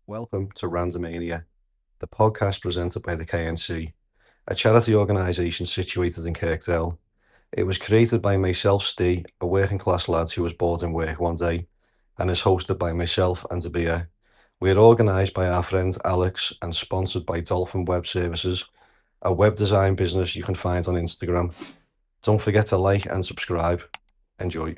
Welcome to Randomania, the podcast presented by the KNC, a charity organisation situated in Kirkdale. It was created by myself, Steve, a working class lad who was bored in work one day, and is hosted by myself and Tabia. We are organised by our friend Alex and sponsored by Dolphin Web Services, a web design business you can find on Instagram. Don't forget to like and subscribe. Enjoy.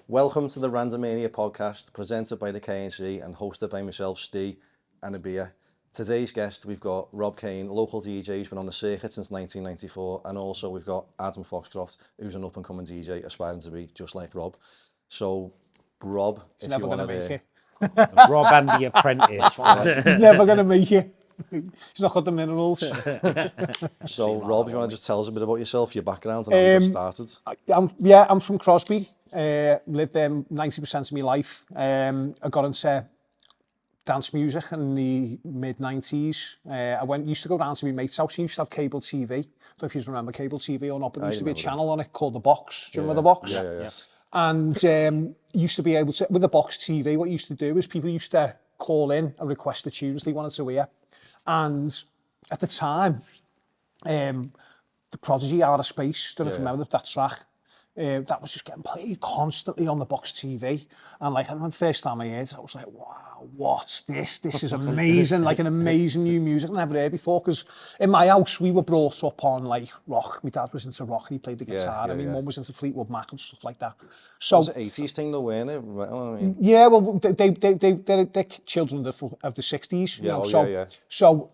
Welcome to the Randomania podcast, presented by the KNC and hosted by myself, Steve, and Abia. Today's guest, we've got Rob Cain, local DJ, who's been on the circuit since 1994, and also we've got Adam Foxcroft, who's an up-and-coming DJ, aspiring to be just like Rob. So, Rob, He's never going to make it. Rob and the Apprentice. He's never going to make it. He's not got the minerals. So, Rob, if you want to just tell us a bit about yourself, your background, and how you got started. I'm from Crosby. Lived there 90% of my life. I got into dance music in the mid-90s. I used to go down to my mate's house. He used to have cable TV. I don't know if you remember cable TV or not, but there used to be a channel on it called The Box. Do you remember The Box? Yeah. And used to be able to, with The Box TV, what you used to do is people used to call in and request the tunes they wanted to hear. And at the time, the Prodigy Out of Space, don't know if you remember that track. That was just getting played constantly on The Box TV. And like, I remember the first time I heard it, I was like, wow, what's this? This is amazing, like an amazing new music I've never heard before. Because in my house, we were brought up on like rock. My dad was into rock and he played the guitar. And my mum was into Fleetwood Mac and stuff like that. So it was an 80s thing though, weren't it? Well, I mean, yeah, well, they're children of the 60s. You know? So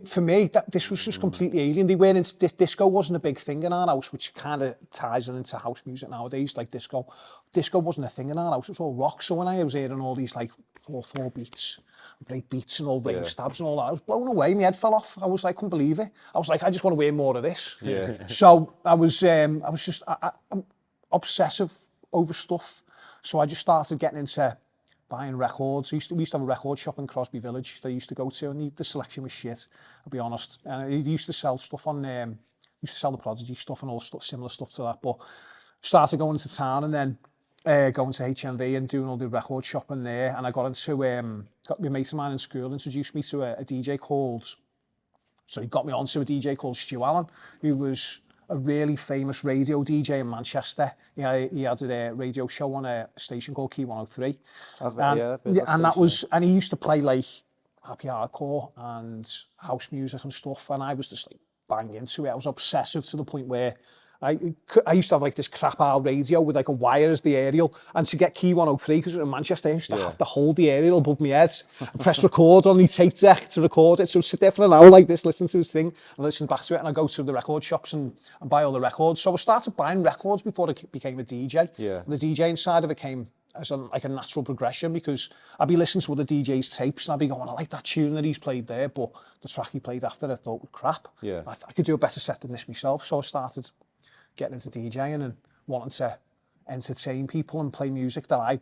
for me, this was just completely alien. They weren't into disco. Wasn't a big thing in our house, which kind of ties into house music nowadays. Like disco wasn't a thing in our house. It was all rock. So when I was hearing all these like four beats, break beats and all rave stabs and all that, I was blown away. My head fell off. I was like, couldn't believe it. I was like, I just want to hear more of this. Yeah. So I'm obsessive over stuff. So I just started getting into buying records. We used to have a record shop in Crosby Village that I used to go to, and the selection was shit, I'll be honest. And he used to sell stuff on, used to sell the Prodigy stuff and all stuff, similar stuff to that. But started going into town and then going to HMV and doing all the record shopping there. And I got into, got my mate of mine in school introduced me to a DJ called, so he got me onto a DJ called Stu Allen, who was a really famous radio DJ in Manchester. He had a radio show on a station called Key 103. And he used to play like happy hardcore and house music and stuff. And I was just like bang into it. I was obsessive to the point where I used to have like this crap old radio with like a wire as the aerial, and to get Key 103, because in Manchester I used to have to hold the aerial above my head and press record on the tape deck to record it. So I'd sit there for an hour like this, listen to this thing and listen back to it, and I go to the record shops and buy all the records. So I started buying records before I became a DJ. Yeah. The DJing side of it came as like a natural progression, because I'd be listening to other DJs' tapes and I'd be going, I like that tune that he's played there, but the track he played after I thought was crap. Yeah. I could do a better set than this myself. So I started getting into DJing and wanting to entertain people and play music that I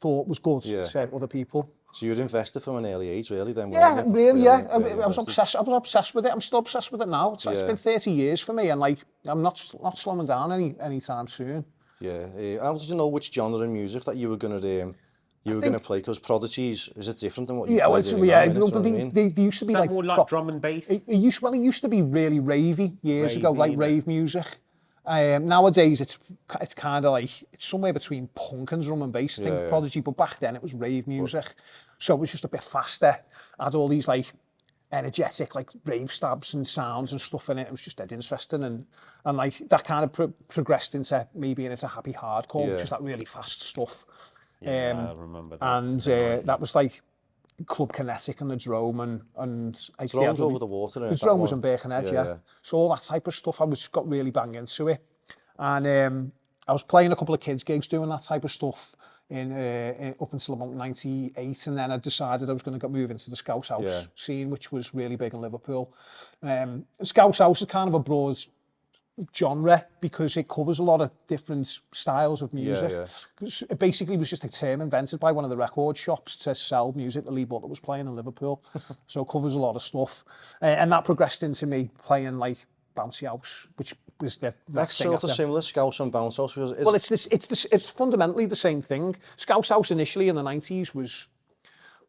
thought was good to other people. So you were invested from an early age, really, then? Yeah, really. I was obsessed with it. I'm still obsessed with it now. It's been 30 years for me, and like I'm not slowing down anytime soon. Yeah. How did you know which genre of music that you were going to play? Because Prodigy's, is it different than what you play? They used to be more like drum and bass. It used to be really ravey years ago, like rave music. Nowadays it's kind of like it's somewhere between punk and drum and bass, I think, Prodigy, but back then it was rave music, so it was just a bit faster. I had all these like energetic like rave stabs and sounds and stuff in it. It was just dead interesting, and like that kind of progressed into me being into happy hardcore, which is that really fast stuff. I remember that. And that was like Club Kinetic and the Drome and Drome's over the water. The Drome was in Birkenhead, yeah. So all that type of stuff, I got really bang into it. And I was playing a couple of kids gigs doing that type of stuff in up until about 98, and then I decided I was going to move into the Scouse House scene, which was really big in Liverpool. Scouse House is kind of a broad genre because it covers a lot of different styles of music. It basically was just a term invented by one of the record shops to sell music that Lee Butler was playing in Liverpool. So it covers a lot of stuff. And that progressed into me playing like bouncy house, which was the That's sort of similar, Scouse and Bounce House. Well, it's fundamentally the same thing. Scouse House initially in the 90s was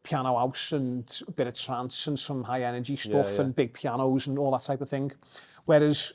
piano house and a bit of trance and some high energy stuff and big pianos and all that type of thing. Whereas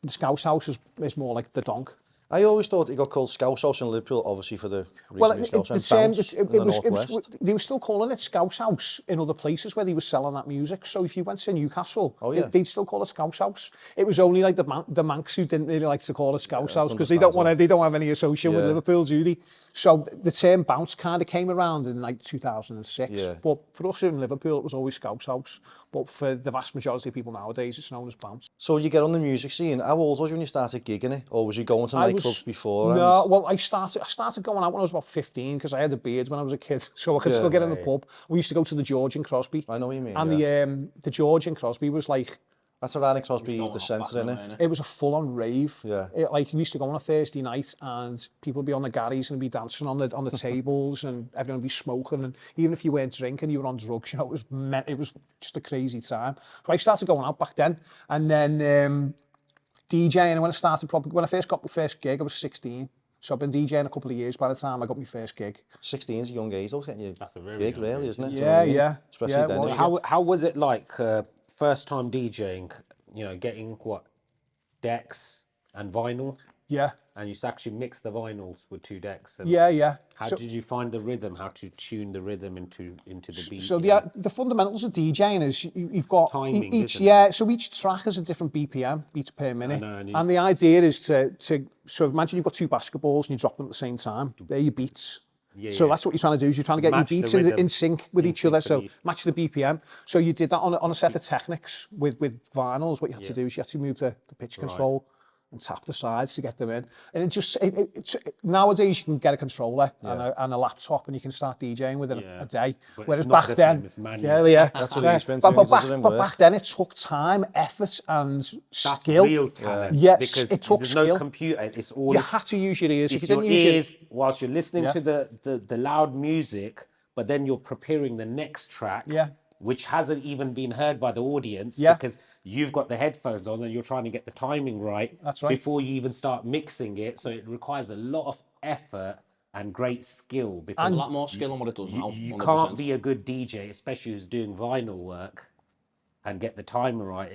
the Scouse House is more like the donk. I always thought it got called Scouse House in Liverpool, obviously for the reason Scouse and Bounce in the Northwest. They were still calling it Scouse House in other places where they were selling that music. So if you went to Newcastle, they'd still call it Scouse House. It was only like the Manx who didn't really like to call it Scouse House because they don't have any association with Liverpool, do they? So the term bounce kind of came around in like 2006. But for us in Liverpool, it was always Scouse House. But for the vast majority of people nowadays, it's known as bounce. So you get on the music scene. How old was you when you started gigging it? Or was you going to nightclubs before? No, well, I started going out when I was about 15 because I had a beard when I was a kid, so I could still get in the pub. We used to go to the George in Crosby. I know what you mean. And the George in Crosby was like... That's around in Crosby, the centre, isn't it? It was a full-on rave. Yeah. Like, we used to go on a Thursday night and people would be on the garries and be dancing on the tables and everyone would be smoking. And even if you weren't drinking, you were on drugs, you know, it was just a crazy time. So I started going out back then. And then DJing, when I first got my first gig, I was 16. So I've been DJing a couple of years by the time I got my first gig. 16 is a young age, I was getting you. That's a very big, really, isn't it? Yeah. Especially then. So how was it like first time DJing? You know, getting what decks and vinyl. Yeah. And you used to actually mix the vinyls with 2 decks. And Yeah. How did you find the rhythm? How to tune the rhythm into the beat? So the fundamentals of DJing is you've got timing, so each track has a different BPM, beats per minute. And the idea is to sort of imagine you've got 2 basketballs and you drop them at the same time. They're your beats. So that's what you're trying to do, is you're trying to get your beats in sync with each other, so match the BPM. So you did that on a set of Technics with vinyls. What you had to do is you had to move the pitch control and tap the sides to get them in. And nowadays you can get a controller and a laptop and you can start DJing within a day. But whereas back then, that's what he spent but back then it took time, effort and skill. Real talent. Yes, because it took there's skill. no computer. It's all. You had to use your ears. It's If you your didn't use ears whilst you're listening to the loud music, but then you're preparing the next track. Which hasn't even been heard by the audience because you've got the headphones on and you're trying to get the timing right, before you even start mixing it. So it requires a lot of effort and great skill because a lot more skill than what it does now. You can't be a good DJ, especially who's doing vinyl work, and get the timing right.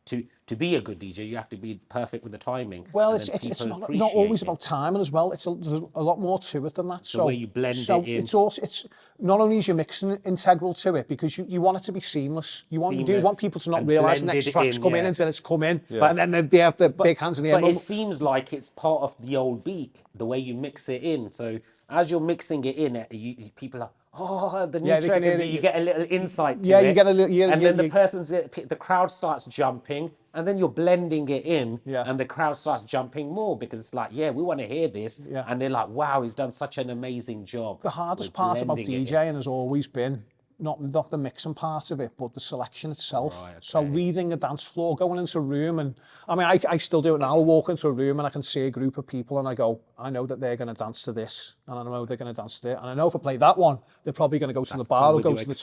To be a good DJ, you have to be perfect with the timing. Well, it's not always about timing as well. There's a lot more to it than that. The way you blend it in. It's not only is your mixing integral to it, because you want it to be seamless. You want people to not realise the next track's come in until it's come in, and then they have the big hands in the air. But it seems like it's part of the old beat, the way you mix it in. So as you're mixing it in, people are, oh, the new track, and you get a little insight to it. You get a little, and then the crowd starts jumping, and then you're blending it in, and the crowd starts jumping more because it's like, we want to hear this, and they're like, wow, he's done such an amazing job. The hardest part about DJing has always been not the mixing part of it, but the selection itself. Right, okay. So reading a dance floor, going into a room, and I mean, I still do it now. I walk into a room and I can see a group of people and I go, I know that they're going to dance to this, and I know they're going to dance to it, and I know if I play that one, they're probably going to go to the bar or go to the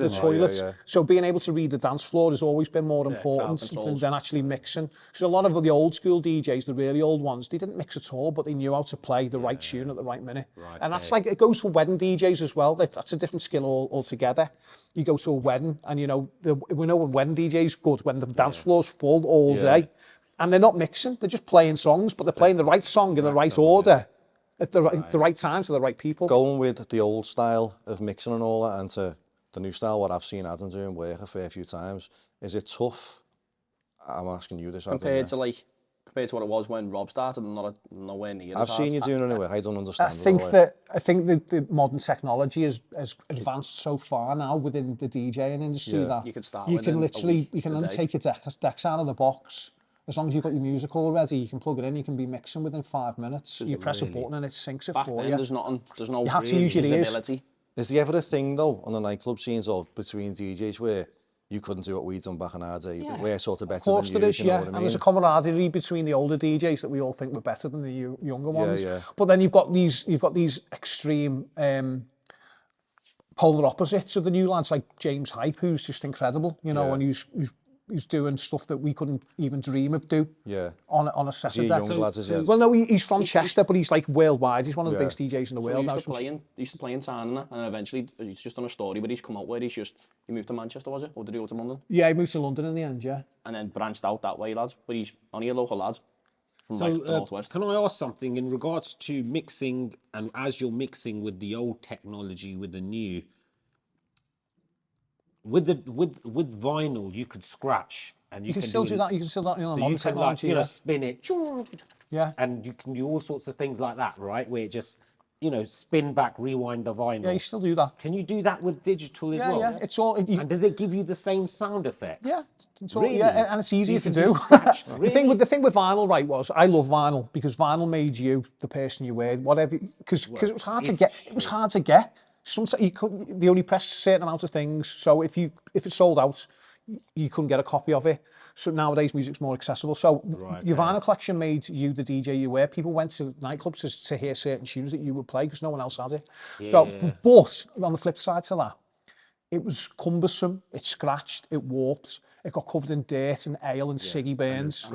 toilet. So being able to read the dance floor has always been more important than actually mixing. So a lot of the old school DJs, the really old ones, they didn't mix at all, but they knew how to play the right tune at the right minute. Right, and that's like, it goes for wedding DJs as well. That's a different skill altogether. You go to a wedding and we know when wedding DJ's good, when the dance floor's full all day, and they're not mixing, they're just playing songs, but they're playing the right song in the right order at the right time to the right people. Going with the old style of mixing and all that and to the new style, what I've seen Adam doing work a fair few times, is it tough? I'm asking you this. Compared to what it was when Rob started, and nowhere near. I've seen you doing it anyway. I don't understand. I think the modern technology has advanced so far now within the DJing industry that you can take your decks out of the box. As long as you've got your music all ready, you can plug it in. You can be mixing within 5 minutes. You press a button and it syncs it for you. There's no. You have to use your ears. Is there ever a thing though on the nightclub scenes or between DJs where you couldn't do what we've done back in our day? We're sort of better than you. Of course there is, and there's a camaraderie between the older DJs that we all think were better than the younger ones. But then you've got these extreme polar opposites of the new lads, like James Hype, who's just incredible, and who's who's doing stuff that we couldn't even dream of do. Yeah. On a set of young lads, is he? Well, no, he's from Chester, but he's like worldwide. He's one of the biggest DJs in the world He now. used to play in town, and eventually he's just done a story where he's come out where he moved to Manchester, was it? Or did he go to London? Yeah, he moved to London in the end, yeah. And then branched out that way, lads. But he's only a local lad from like the northwest. Can I ask something in regards to mixing, and as you're mixing with the old technology with the new? With vinyl, you could scratch, and you can still do that. You can still do that, modern technology. You can, like, spin it. Yeah. And you can do all sorts of things like that, right? Where it just, spin back, rewind the vinyl. Yeah, you still do that. Can you do that with digital as well? Yeah, it's all. And does it give you the same sound effects? Yeah, it's all, really? Yeah, and it's easier to do. Really? The thing with vinyl, right, was I love vinyl because vinyl made you the person you were, whatever. Because it was hard to get. It was hard to get. Sometimes they only pressed a certain amount of things, so if it sold out, you couldn't get a copy of it. So nowadays music's more accessible. So your vinyl collection made you the DJ you were. People went to nightclubs to hear certain tunes that you would play because no one else had it. Yeah. So, but on the flip side to that, it was cumbersome, it scratched, it warped, it got covered in dirt and ale and ciggy burns,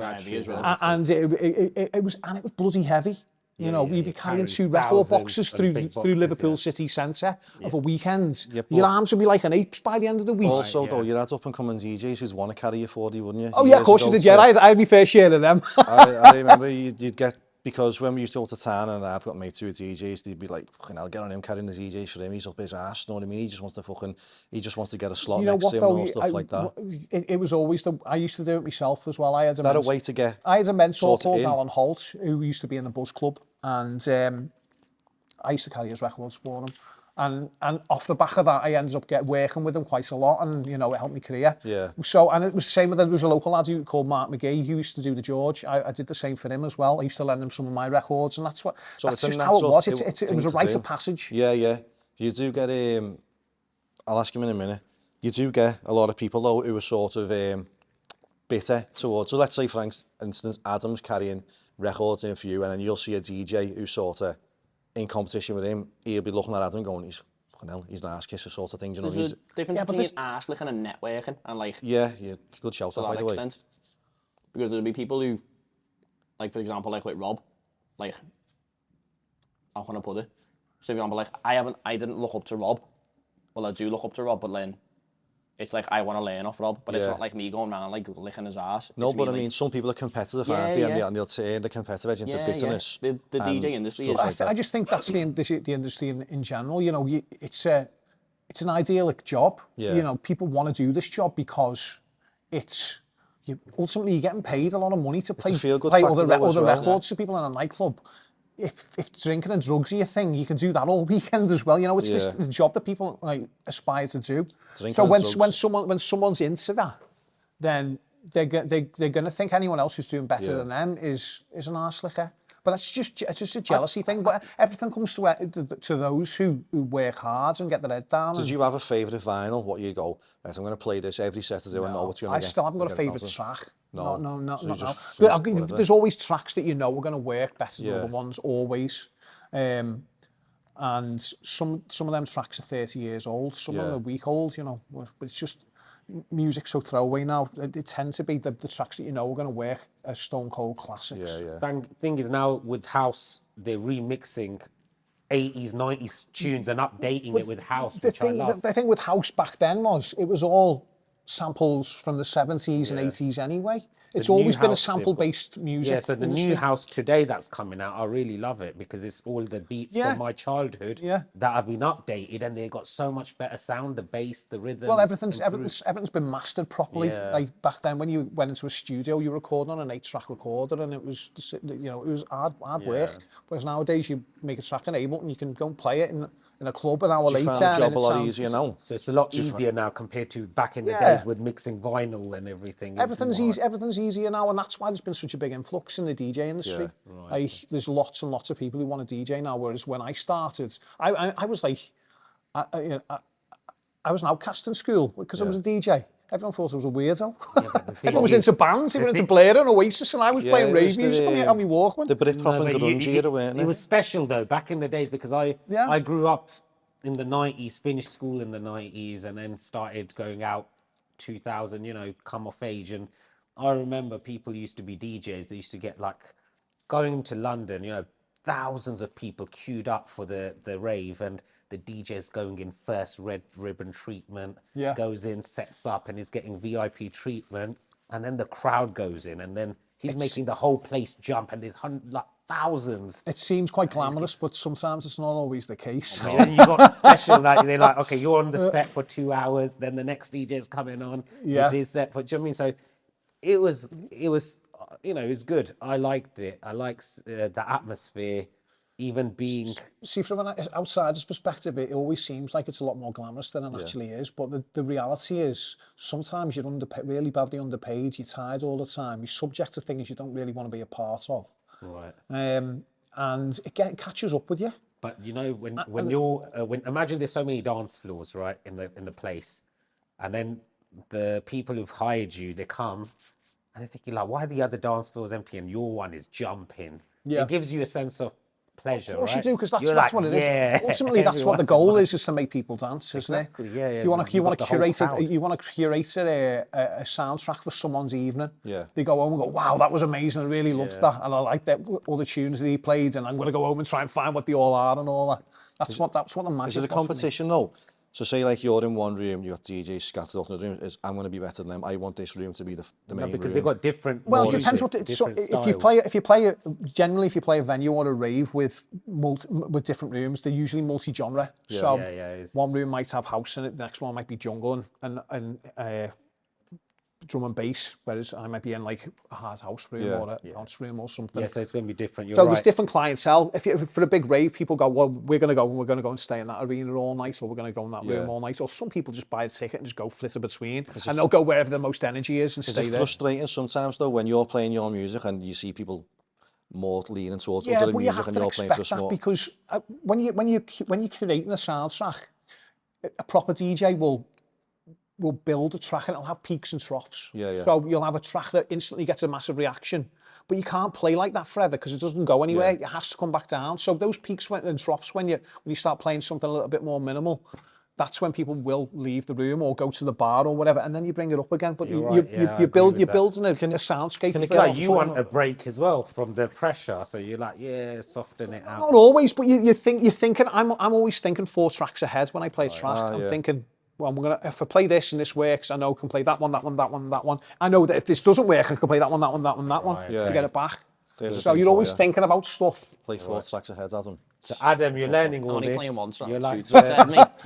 and it was bloody heavy. You'd be carrying 2 record boxes through Liverpool city centre of a weekend. Your arms would be like an ape's by the end of the week. Also, though, you had up-and-coming DJs who'd want to carry you 40, wouldn't you? Oh, yeah, of course you did, yeah. I had my fair share of them. I remember you'd get, because when we used to go to town and I've got mates who are DJs, they'd be like, fucking hell, get on him carrying the DJs for him, he's up his ass, you know what I mean? He just wants to get a slot next to him and all stuff like that. It was always, I used to do it myself as well. I had a way to get I had a mentor called Alan Holt, who used to be in the Buzz Club, and I used to carry his records for him. And off the back of that, I ended up working with him quite a lot, and it helped me career. Yeah. So, and it was the same with, there was a local lad called Mark McGee who used to do the George. I did the same for him as well. I used to lend him some of my records, and that's just how it was. It was a rite of passage. Yeah. You do get I'll ask him in a minute. You do get a lot of people though who are sort of bitter towards. So let's say, for instance, Adam's carrying records in for you, and then you'll see a DJ who's sort of in competition with him. He'll be looking at Adam going, he's an ass kisser sort of thing. There's a difference between ass licking and networking, and like it's a good shout out, by the way. Because there'll be people who, like for example, like with Rob, like how can I put it? So for example, like I didn't look up to Rob. Well, I do look up to Rob, but then it's like I want to learn off Rob, but it's not like me going around like licking his ass. No, but I mean, some people are competitive, aren't they? And they'll turn the competitive edge into bitterness. The DJ industry is I just think that's the industry in general. It's an idyllic job. People want to do this job because ultimately you're getting paid a lot of money to play other records to people in a nightclub. If drinking and drugs are your thing, you can do that all weekend as well. It's the job that people aspire to do. So when someone's into that, then they're going to think anyone else who's doing better than them is an arse licker. But it's just a jealousy thing. But everything comes to those who work hard and get their head down. Did you have a favourite vinyl? What you go, right, I'm going to play this every set I do and know what's going to get. I still haven't got a favourite track. No. But there's always tracks that are going to work better than other ones, always. And some of them tracks are 30 years old, some of them are a week old, but it's just music's so throwaway now. It tends to be the tracks that are going to work as stone cold classics. Thing is now with house, they're remixing 80s, 90s tunes and updating it with house, which I love. The thing with house back then it was all samples from the 70s and 80s anyway. It's always been a sample-based music. Yeah, so the new house today that's coming out, I really love it because it's all the beats from my childhood that have been updated, and they got so much better sound, the bass, the rhythm. Well, everything's been mastered properly. Like back then, when you went into a studio, you recorded on an 8-track recorder, and it was hard work. Whereas nowadays, you make a track in Ableton, you can go and play it in a club an hour later. You found the job a lot easier now. So it's a lot easier now compared to back in the days with mixing vinyl and everything. Everything's easier now, and that's why there's been such a big influx in the DJ industry. There's lots and lots of people who want to DJ now, whereas when I started, I was like, I was an outcast in school because I was a DJ. Everyone thought I was a weirdo. Everyone was into bands. They were into Blair and Oasis, and I was playing rave music on my Walkman. The Britpop and grunge era, weren't they? It was special though back in the days because I grew up in the 90s, finished school in the 90s, and then started going out 2000, you know, come of age. And I remember people used to be DJs. They used to get like, going to London, you know, thousands of people queued up for the rave, and the DJ's going in first red ribbon treatment, goes in, sets up, and is getting VIP treatment. And then the crowd goes in, and then he's making the whole place jump, and there's like thousands. It seems quite glamorous, but sometimes it's not always the case. And then you got special, like they're like, okay, you're on the set for 2 hours, then the next DJ's coming on, is his set for, do you know what I mean? So it was, you know, it was good. I liked it. I liked the atmosphere, even being... See, from an outsider's perspective, it always seems like it's a lot more glamorous than it actually is. But the reality is, sometimes you're really badly underpaid, you're tired all the time, you're subject to things you don't really want to be a part of. Right. And it catches up with you. But you know, when you're... imagine there's so many dance floors, right, in the place. And then the people who've hired you, they come... And they're thinking, like, why are the other dance floors empty and your one is jumping? Yeah. It gives you a sense of pleasure, Of course right? you do, because that's what it is. Ultimately, that's what the goal is to make people dance, isn't it? Exactly, yeah. You want to curate a soundtrack for someone's evening. Yeah. They go home and go, wow, that was amazing. I really loved that. And I like that, all the tunes that he played, and I'm going to go home and try and find what they all are and all that. That's what the magic is. Is it a competition, though? So say like you're in one room, you've got DJs scattered off in the room, I'm going to be better than them. I want this room to be the main because room. they've got different... Well, it depends what... if you play a venue or a rave with different rooms, they're usually multi-genre. Yeah. So one room might have house in it, the next one might be jungle and drum and bass, whereas I might be in like a hard house room or a house room or something. Yeah, so it's going to be different. You're so right. There's different clientele. For a big rave, people go, well, we're going to go and stay in that arena all night, or we're going to go in that room all night. Or some people just buy a ticket and just go flitter between, and they'll go wherever the most energy is and stay there. It's frustrating sometimes though when you're playing your music and you see people more leaning towards other music and you're playing to a small... because when you're creating a soundtrack, a proper DJ will build a track and it'll have peaks and troughs. So you'll have a track that instantly gets a massive reaction, but you can't play like that forever because it doesn't go anywhere. It has to come back down. So those peaks and troughs, when you start playing something a little bit more minimal, that's when people will leave the room or go to the bar or whatever, and then you bring it up again. But you're building a soundscape. It's like you want a break as well from the pressure, so you're like, soften it out. Not always, but you're thinking. I'm always thinking 4 tracks ahead when I play a track. I'm thinking, well, if I play this and this works, I know I can play that one, that one, that one, that one. I know that if this doesn't work, I can play that one, that one, that one, that one to get it back. So you're always thinking about stuff. Play 4 tracks ahead, Adam. So Adam, you're learning all this. Playing one track. You're like,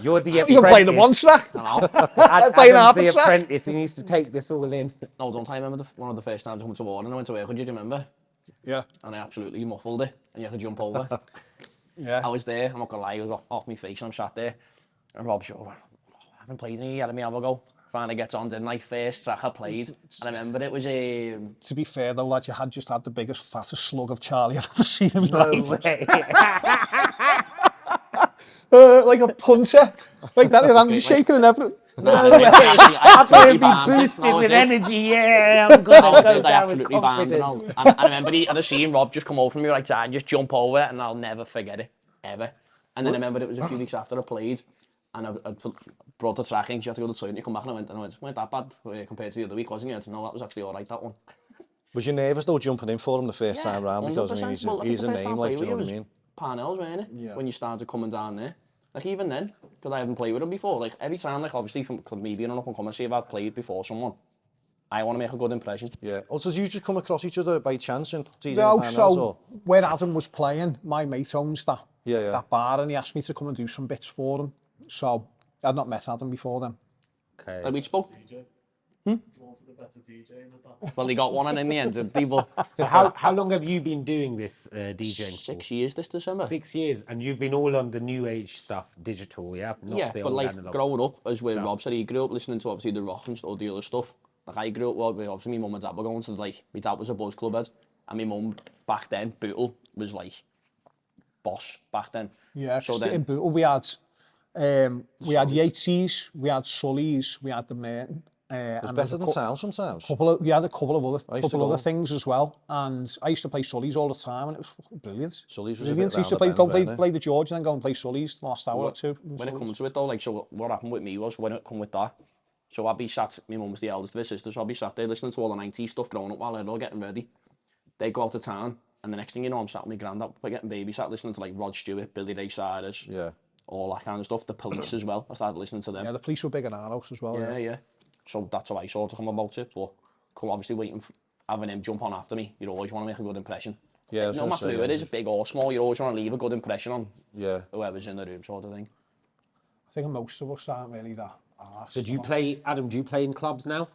you're the apprentice. You're playing the one track. Adam's the apprentice. He needs to take this all in. No, don't I remember one of the first times I went to Warren and I went to work. Do you remember? Yeah. And I absolutely muffled it, and you had to jump over. I was there. I'm not gonna lie. I was off my face, and I'm sat there. And Rob's like, I haven't played in a year. Let me have a go. Finally gets on, didn't I? First track I played, and I remember it was a... To be fair though, lad, you had just had the biggest, fattest slug of Charlie I've ever seen in my life. Like a punter. Like that, I'm just shaking and everything. I'm going to be boosted with energy, I'm going to go down with confidence. And I remember I'd seen Rob just come over from me like that and just jump over it, and I'll never forget it, ever. And then I remember it was a few weeks after I played, and I brought the track in, you had to go to the toilet, and you come back, and I went, weren't that bad compared to the other week, wasn't it? No, that was actually all right, that one. Was you nervous though jumping in for him the first time round? Because I mean, he's a name, like, do you know what I mean? Parnell's, weren't it? When you started coming down there. Like even then, because I haven't played with him before, like every time, like obviously from me being an up-and-comer, see if I've played before someone, I want to make a good impression. Yeah. Also, did you just come across each other by chance in DJ No, Parnell's, so or? Where Adam was playing, my mate owns that bar, and he asked me to come and do some bits for him. So I'd not met Adam before then. Okay. Like we spoke. Well, he got one in the end. People. So how long have you been doing this DJing? 6 years this December. 6 years, and you've been all on the new age stuff, digital, yeah? Not the but like analog growing up, as where Rob said, he grew up listening to obviously the rock and all the other stuff. Like I grew up, well, obviously my mum and dad were going to, like, my dad was a buzz club head, and my mum back then, Bootle, was like boss back then. Yeah, so then in Bootle we had Yateses, we had Sully's, we had the Merton. It's better than Town sometimes. We had a couple of other things as well, and I used to play Sully's all the time, and it was fucking brilliant. Sully's was brilliant. I used to play the George and then go and play Sully's the last hour or two. When it comes to it though, like, so what happened with me was when it come with that, So I'd be sat, my mum was the eldest of her sisters, so I'd be sat there listening to all the 90s stuff growing up while they're all getting ready. They go out to town, and the next thing you know, I'm sat with my granddad, getting babysat, listening to like Rod Stewart, Billy Ray Cyrus, all that kind of stuff. The Police as well, I started listening to them. Yeah, the Police were big in our house as well. Yeah. So that's how I sort of come about it, but obviously having him jump on after me, you always want to make a good impression. Yeah, no matter who it is, big or small, you always want to leave a good impression on whoever's in the room, sort of thing. I think most of us aren't really that arsed. So do you play, Adam, do you play in clubs now?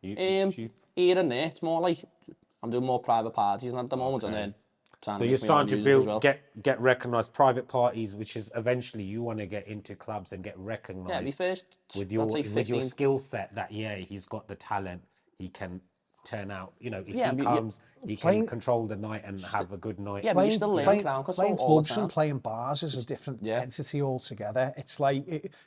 Here and there, it's more like, I'm doing more private parties at the moment, and then trying to you're starting to build, get recognised, private parties, which is eventually you want to get into clubs and get recognised with your skill set that, he's got the talent, he can turn out, you know, if he comes, he can control the night and have a good night. Yeah, but you still learn crowd control playing all the clubs time. and playing bars is a different entity altogether. It's like,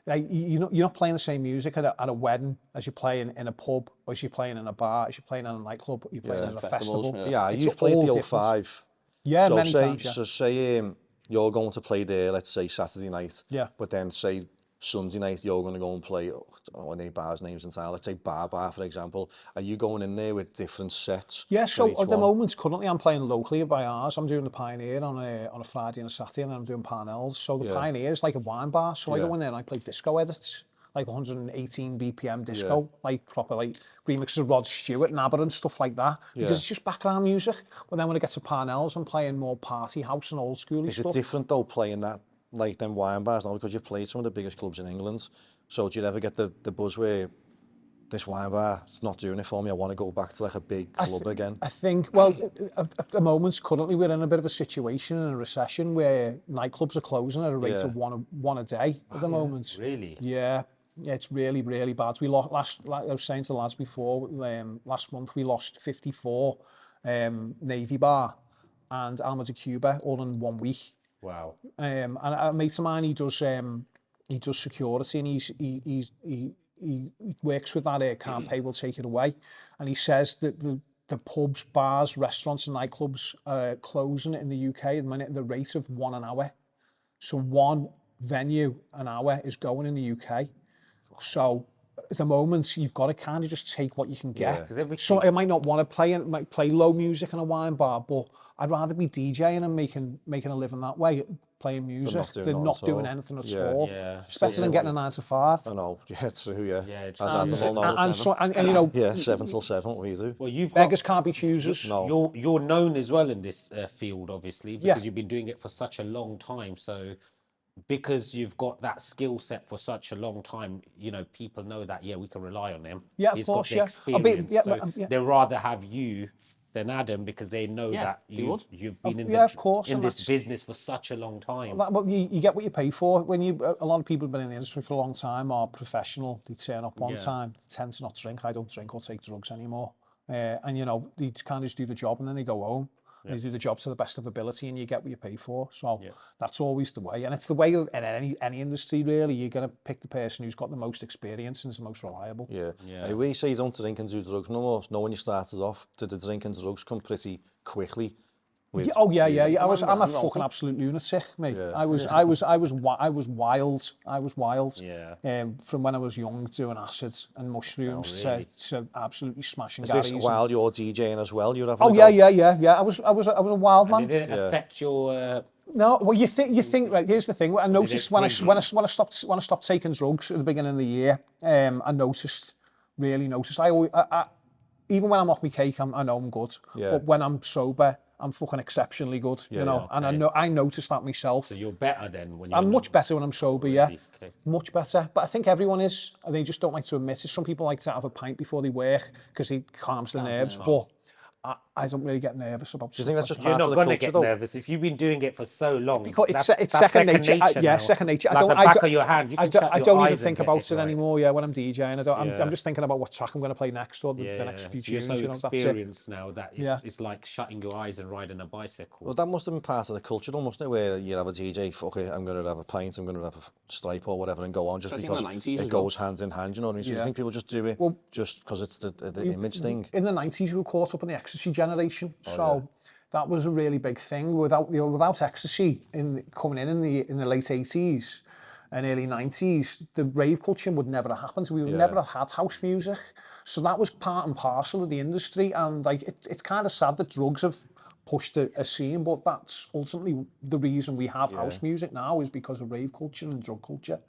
you're not playing the same music at a wedding as you're playing in a pub, or as you're playing in a bar, as you're playing in a nightclub, you're playing at a festival. Yeah, you've played the 05. Yeah, so many times, So say you're going to play there, let's say Saturday night, but then say Sunday night you're going to go and play, I don't know bars names in town, let's say Bar, for example. Are you going in there with different sets? Yeah, so at the moment, currently I'm playing locally by ours. I'm doing the Pioneer on a Friday and a Saturday, and then I'm doing Parnell's. So the Pioneer is like a wine bar, so I go in there and I play disco edits, like 118 BPM disco, like proper like remixes of Rod Stewart and ABBA and stuff like that, because it's just background music. But then when I get to Parnell's, I'm playing more party house and old school stuff. Is it different though, playing that, like them wine bars now, because you've played some of the biggest clubs in England? So do you ever get the buzz where this wine bar, it's not doing it for me, I want to go back to like a big club again? I think, well, at the moment, currently we're in a bit of a situation, in a recession, where nightclubs are closing at a rate of one a day at the moment. Really? Yeah, it's really, really bad. We lost, like I was saying to the lads before, last month we lost 54 Navy Bar and Alma de Cuba all in 1 week. Wow. And a mate of mine, he does security, and he works with that, can't pay, will take it away. And he says that the pubs, bars, restaurants and nightclubs are closing in the UK at the minute at the rate of 1 an hour. So one venue an hour is going in the UK. So at the moment, you've got to kind of just take what you can get. So I might not want to play low music in a wine bar, but I'd rather be DJing and making a living that way, playing music, than not doing anything at all. Yeah. It's better than getting a 9 to 5. I know, true, Yeah, And you know, 7 till 7, what we do. Well, you've beggars can't be choosers. No. You're known as well in this field, obviously, because you've been doing it for such a long time. So because you've got that skill set for such a long time, you know, people know that, we can rely on him. Yeah, of He's course, got the experience. So they'd rather have you than Adam, because they know that you've been in this business for such a long time. Well, you get what you pay for. When a lot of people have been in the industry for a long time, are professional, they turn up on time, they tend to not drink. I don't drink or take drugs anymore. And, you know, they kind of just do the job and then they go home. You do the job to the best of ability and you get what you pay for. So that's always the way. And it's the way in any industry, really. You're going to pick the person who's got the most experience and is the most reliable. Hey, we say you don't drink and do drugs no more. No, when you started off, did the drink and drugs come pretty quickly? I'm a fucking absolute lunatic, mate. I was wild. From when I was young, doing acids and mushrooms to absolutely smashing Garys. Is this while you're DJing as well? You're having I was a wild man. And did it affect your? No, well, you think right. Here's the thing. I noticed when I stopped taking drugs at the beginning of the year. I really noticed. I even when I'm off my cake, I know I'm good. But when I'm sober, I'm fucking exceptionally good, you know. Okay. And I noticed that myself. So you're better then when you're I'm much better when I'm sober, much better. But I think everyone is. And they just don't like to admit it. Some people like to have a pint before they work because it calms the nerves. But I don't really get nervous about stuff. Do you think that's just you're part not of the going culture, to get though? nervous if you've been doing it for so long? Because it's second nature. Second nature. Like the back of your hand. You can I don't even think about it anymore. When I'm DJing, I'm just thinking about what track I'm going to play next or the next few tunes. You're so experienced now that it's like shutting your eyes and riding a bicycle. Well, that must have been part of the culture, though, mustn't it? Where you have a DJ, fuck it, I'm going to have a pint, I'm going to have a stripe or whatever, and go on just because it goes hand in hand. You know what I mean? So you think people just do it just because it's the image thing? In the 90s, we were caught up in the ecstasy generation. So that was a really big thing. Without ecstasy coming in the late 80s, and early 90s, the rave culture would never have happened. We would never have had house music. So that was part and parcel of the industry. And like, it's kind of sad that drugs have pushed a scene, but that's ultimately the reason we have house music now, is because of rave culture and drug culture.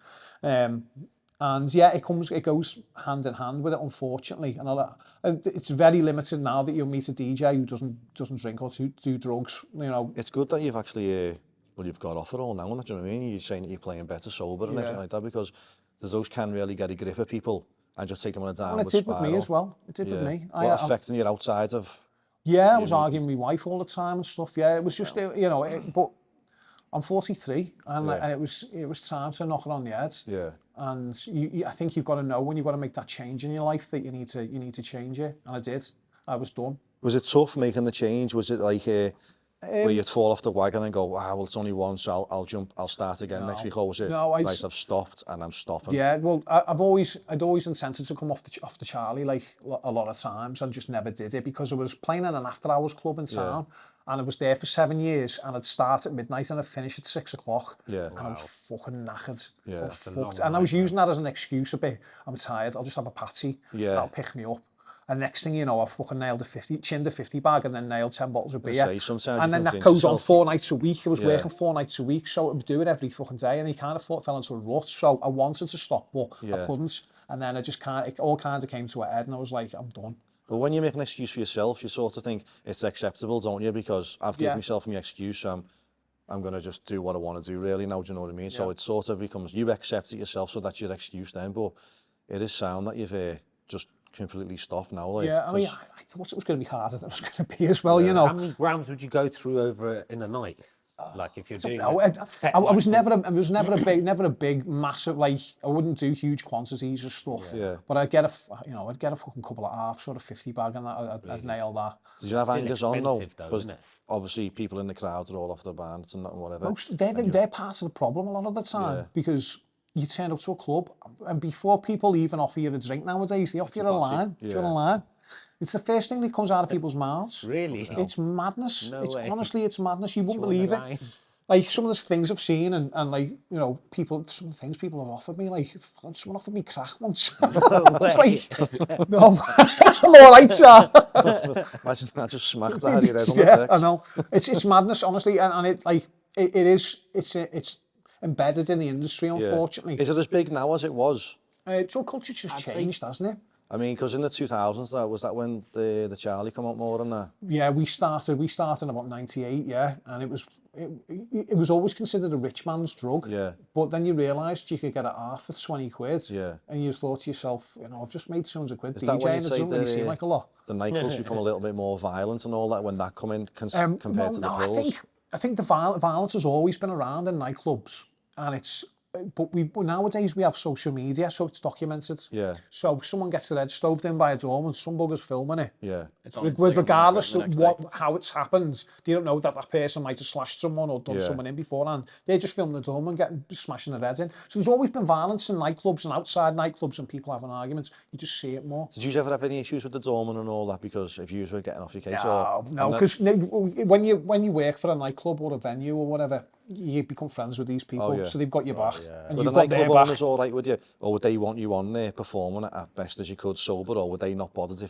And yeah, it goes hand in hand with it, unfortunately. And it's very limited now that you'll meet a DJ who doesn't drink or do drugs. You know, it's good that you've actually you've got off it all now. Do you know what I mean? You're saying that you're playing better sober and everything like that, because those can really get a grip of people and just take them on a downward spiral. Well, it did with me as well. It did with me. What affecting you outside of? Yeah, I was arguing with my wife all the time and stuff. Yeah, it was just you know. But I'm 43, and it was time to knock it on the head. Yeah. And I think you've got to know when you've got to make that change in your life that you need to change it. And I did. I was done. Was it tough making the change? Was it like where you'd fall off the wagon and go, wow, well, it's only one, so I'll start again next week? Or was it right, I've stopped and I'm stopping? Yeah, well, I'd always intended to come off the Charlie like a lot of times, and just never did it, because I was playing in an after-hours club in town. And I was there for 7 years, and I'd start at midnight and I'd finish at 6 o'clock. Yeah. And I was fucking knackered. Yeah. I was fucked. And I was using that as an excuse a bit. I'm tired, I'll just have a patty. Yeah. That'll pick me up. And next thing you know, I fucking chinned a 50 bag and then nailed 10 bottles of beer. And then that goes on 4 nights a week. I was working 4 nights a week, so I would do it every fucking day, and he kind of fell into a rut. So I wanted to stop, but I couldn't. And then it all kind of came to a head, and I was like, I'm done. But when you make an excuse for yourself, you sort of think it's acceptable, don't you? Because I've given myself my excuse, so I'm going to just do what I want to do really now, do you know what I mean? Yeah. So it sort of becomes, you accept it yourself, so that's your excuse then, but it is sound that you've just completely stopped now. Like, yeah, I mean, I thought it was going to be harder than it was going to be as well, you know. How many grams would you go through over in a night? Like if you're doing I was never a big massive, like, I wouldn't do huge quantities of stuff. Yeah. But I'd get a fucking couple of half sort of 50 bag, and I'd nail that. Did you have angers on though? Because obviously people in the crowd are all off their bands and whatever. They're part of the problem a lot of the time, because you turn up to a club, and before people even offer you a drink nowadays, they offer you a line. Do you want a line? It's the first thing that comes out of people's mouths. Really? It's madness. Honestly, it's madness. You wouldn't believe it. Like, some of the things I've seen, and like, you know, some of the things people have offered me, like, someone offered me crack once. It's like, no, I'm all right, sir. Imagine that just smacked out of your head on the text. I know. It's madness, honestly, and it's embedded in the industry, unfortunately. Is it as big now as it was? Drug culture's just changed, hasn't it? I mean, because in the 2000s, was that when the Charlie come out more than that? Yeah, we started in about 98, and it was always considered a rich man's drug. Yeah. But then you realised you could get it half for 20 quid. Yeah. And you thought to yourself, you know, I've just made 200 quid DJing, it doesn't really seem like a lot. The nightclubs become a little bit more violent and all that when that come in compared to the pills? I think the violence has always been around in nightclubs, and nowadays we have social media, so it's documented. Yeah. So someone gets their head stoved in by a drum and some bugger's filming it. Yeah. Regardless of how it's happened, they don't know that person might have slashed someone or done someone in beforehand. They're just filming the drum and smashing their heads in. So there's always been violence in nightclubs and outside nightclubs, and people having arguments. You just see it more. Did you ever have any issues with the doorman and all that because if you were getting off your case? No, because when you work for a nightclub or a venue or whatever, you become friends with these people, so they've got your back. And you've got their back. Owners all right with you, or would they want you on there performing at best as you could sober, or would they not bothered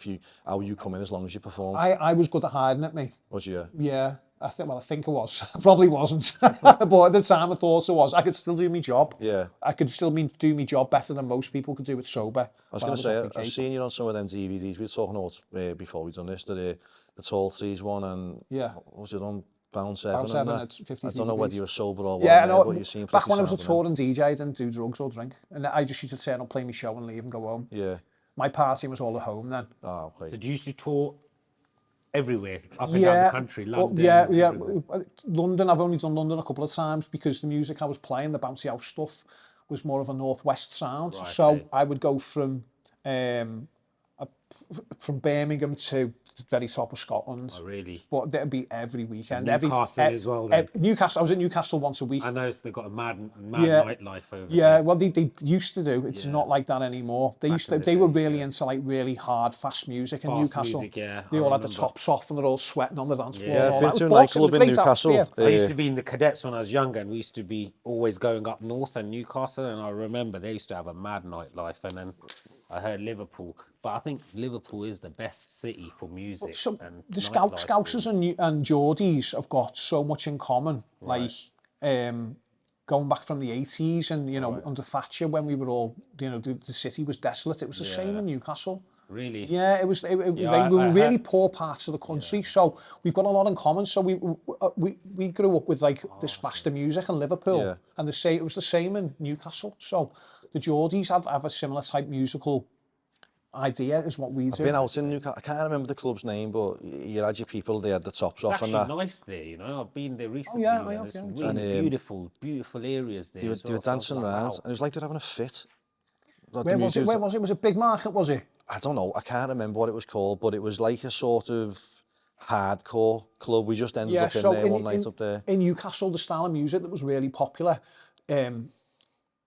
how you come in as long as you perform? I was good at hiding it, me. Was you? Yeah, I think I was. I probably wasn't, but at the time I thought I was. I could still do my job. Yeah. I could still do my job better than most people could do it sober. I was going to say, I've seen you on some of them DVDs. We were talking about before we done this, the Tall Threes one, and what was it on? Bound 7 at 50. I don't know whether you were sober or what. Yeah, I know. But you seem back when I was a touring DJ, I didn't do drugs or drink, and I just used to turn up, play my show, and leave and go home. Yeah. My party was all at home then. Oh, okay. So do you used to tour everywhere, up and down the country, London? Yeah. London. I've only done London a couple of times because the music I was playing, the bouncy house stuff, was more of a northwest sound. Right, so I would go from Birmingham to very top of Scotland. Oh, really? But there'd be every weekend. Newcastle as well, then. Newcastle. I was in Newcastle once a week. I know they've got a mad nightlife over there. Yeah, well, they used to do. It's not like that anymore. They were really into like really hard, fast music in Newcastle. Music, yeah. They all had the tops off and they're all sweating on the dance floor. Yeah, I've been to a nightclub in Newcastle. I used to be in the cadets when I was younger, and we used to be always going up north and Newcastle, and I remember they used to have a mad nightlife, and then I heard Liverpool, but I think Liverpool is the best city for music. So and the Scousers and Geordies have got so much in common. Right. Like going back from the 80s and, you know, under Thatcher when we were all, you know, the city was desolate. It was the same in Newcastle. Really? Yeah, it was. They were really poor parts of the country, so we've got a lot in common. So we grew up with like this faster music in Liverpool, and it was the same in Newcastle. So the Geordies have a similar type musical idea as what we do. I've been out in Newcastle. I can't remember the club's name, but you had your people. They had the tops off and that. It's actually nice there, you know. I've been there recently. Oh, yeah, and it's really beautiful areas there. They were dancing around, and it was like they were having a fit. Where was it? Was it a big market? Was it? I don't know. I can't remember what it was called, but it was like a sort of hardcore club. We just ended up in there one night up there. In Newcastle, the style of music that was really popular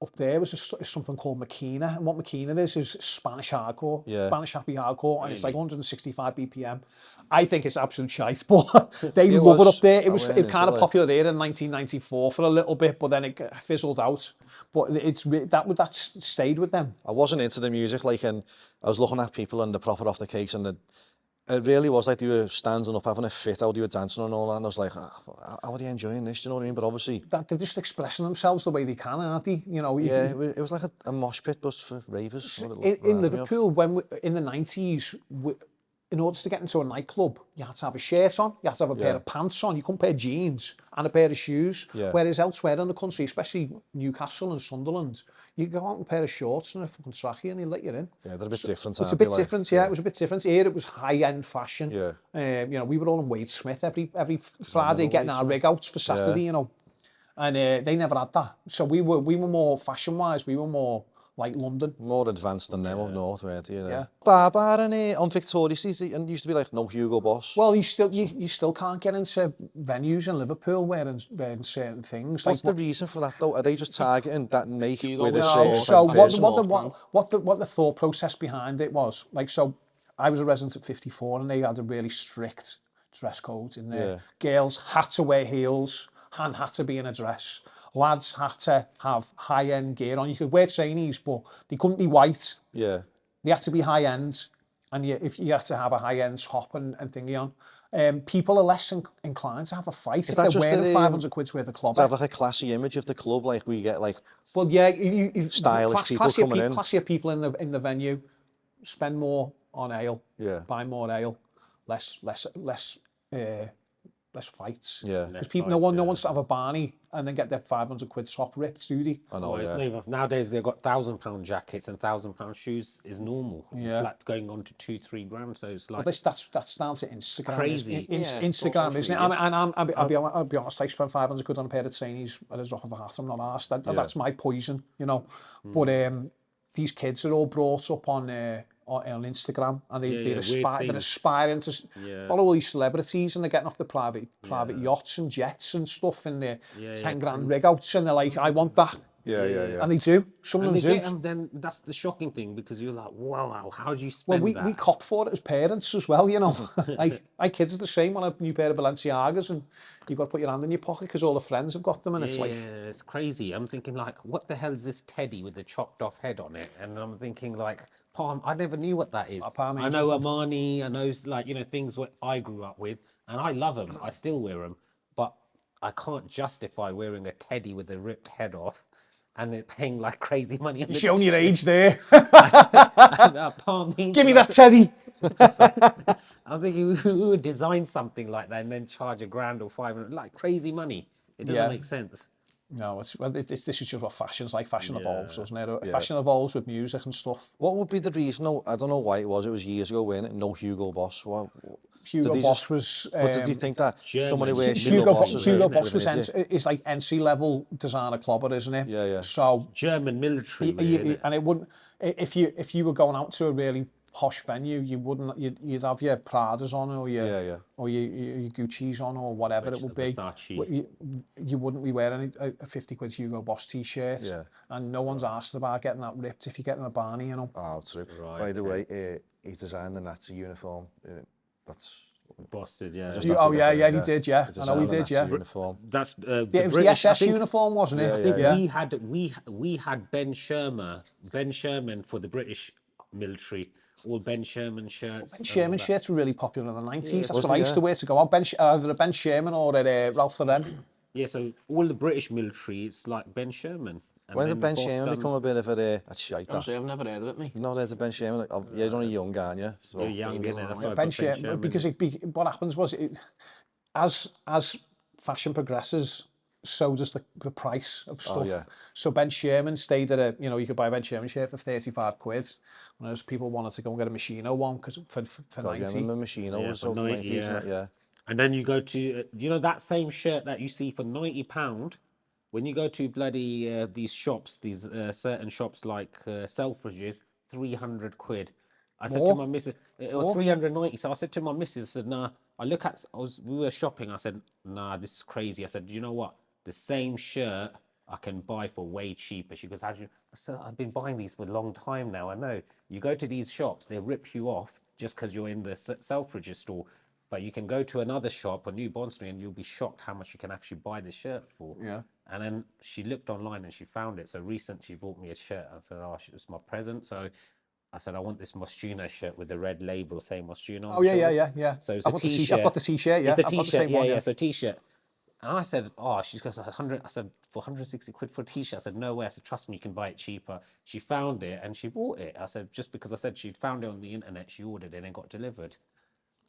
up there was something called Makina. And what Makina is Spanish hardcore, Spanish happy hardcore, and it's like 165 BPM. I think it's absolute shite, but they love it up there. It kind of popular there in 1994 for a little bit, but then it fizzled out. But that stayed with them. I wasn't into the music, like, and I was looking at people and the proper off the cakes, and it really was like they were standing up, having a fit, how they were dancing and all that, and I was like, how are they enjoying this, do you know what I mean? But obviously... They're just expressing themselves the way they can, aren't they? You know, yeah, it was like a mosh pit, but for ravers. In Liverpool, in the 90s, in order to get into a nightclub, you had to have a shirt on, you had to have a pair of pants on, you couldn't wear jeans and a pair of shoes. Whereas elsewhere in the country, especially Newcastle and Sunderland, you go out in a pair of shorts and a fucking trackie and they let you in. Yeah, they're a bit different. It's a bit different, it was a bit different. Here it was high-end fashion. You know, we were all in Wade Smith every Friday getting our rig outs for Saturday, you know. And they never had that. So we were more fashion-wise, we were more like London. More advanced than them up north, weren't you? Bar and on Victoria Street, and used to be like no Hugo Boss. Well, you still can't get into venues in Liverpool wearing certain things. What's the reason for that though? Are they just targeting that make with a certain so what the thought process behind it was? Like, so I was a resident at 54 and they had a really strict dress code in there. Girls had to wear heels and had to be in a dress. Lads had to have high-end gear on. You could wear trainees, but they couldn't be white. They had to be high-end, and if you had to have a high-end top and thingy on. People are less inclined to have a fight if they're wearing 500 quid's worth of club. To have like a classy image of the club, like we get like. Well, yeah, you stylish people coming in. Classier people in the venue spend more on ale. Buy more ale, less fights. Because people, no one wants to have a Barney and then get their 500 quid top ripped, do they? I know. Nowadays they've got £1,000 jackets and £1,000 shoes is normal. It's like going on to 2-3 grand. So it's like that's down to Instagram. Crazy. Instagram, isn't it? I'll be honest. I spent 500 quid on a pair of trainees at a drop of a hat. I'm not arsed. That's my poison, you know. But these kids are all brought up on Instagram, and they're aspiring to follow all these celebrities, and they're getting off the private yachts and jets and stuff in their 10 grand rig outs, and they're like, I want that. And they do. Some of them do. And then that's the shocking thing, because you're like, wow, how do you spend that? Well, we cop for it as parents as well, you know. Like, my kids are the same, on a new pair of Balenciagas, and you've got to put your hand in your pocket because all the friends have got them, and it's like... Yeah, it's crazy. I'm thinking, like, what the hell is this teddy with the chopped off head on it? And I'm thinking, like, I never knew what that is. I know Armani, I know, like, you know, things what I grew up with, and I love them. I still wear them, but I can't justify wearing a teddy with a ripped head off and it paying like crazy money. You're showing your age there. Give me that teddy. I'm thinking we would design something like that and then charge £1,000 or 500, like crazy money. It doesn't make sense. No, this is just what fashion's like. Fashion evolves, doesn't it? Fashion evolves with music and stuff. What would be the reason? No, I don't know why it was years ago when no Hugo Boss. Hugo Boss was... But did you think that somebody wears Hugo Boss is like entry-level designer clobber, isn't it? Yeah. So German military. And it wouldn't... If you were going out to a really posh venue, you wouldn't, you'd have your Pradas on or your Gucci's on or whatever it would be. You wouldn't be wearing a 50 quid Hugo Boss t-shirt. Yeah. And no one's asked about getting that ripped if you're getting a Barney, you know. Oh, true. Right, By the way, he designed the Nazi uniform. That's... Busted, yeah. He did, yeah. I know he did, yeah. Uniform. That's it was the SS uniform, wasn't it? We had Ben Sherman for the British military, all Ben Sherman shirts. Ben Sherman shirts were really popular in the 90s. That's what I used to wear to go out. Either a Ben Sherman or a Ralph Lauren. Yeah, so all the British military, it's like Ben Sherman. When did Ben Sherman become a bit of a shite? Honestly, I've never heard of it, mate. You've not heard of Ben Sherman? You're only young, aren't you? So. You're young, innit? That's why Ben Sherman, because what happens was, as fashion progresses, so does the price of stuff. So Ben Sherman stayed at you could buy a Ben Sherman shirt for 35 quid, whereas people wanted to go and get a Machino one because for 90. Yeah, I remember Machino was so 90s, yeah. And then you go to, that same shirt that you see for £90, when you go to bloody these shops, these certain shops like Selfridges, 300 quid. I said to my missus, or 390. So I said to my missus, I said, nah, we were shopping. I said, nah, this is crazy. I said, do you know what? The same shirt I can buy for way cheaper. She goes, how do you? I said, I've been buying these for a long time now. I know. You go to these shops, they rip you off just because you're in the Selfridges store. But you can go to another shop, a New Bond Street, and you'll be shocked how much you can actually buy the shirt for. Yeah. And then she looked online and she found it. So recent, she bought me a shirt. I said, oh, it's my present. So I said, I want this Moschino shirt with the red label saying Moschino. Oh, yeah. So it's a t-shirt. I've got the t-shirt, yeah. It's a t-shirt, yeah, so t-shirt. And I said, oh, she's got 100. I said, for 160 quid for a t-shirt. I said, no way. I said, trust me, you can buy it cheaper. She found it and she bought it. I said, just because I said she'd found it on the internet, she ordered it and got delivered.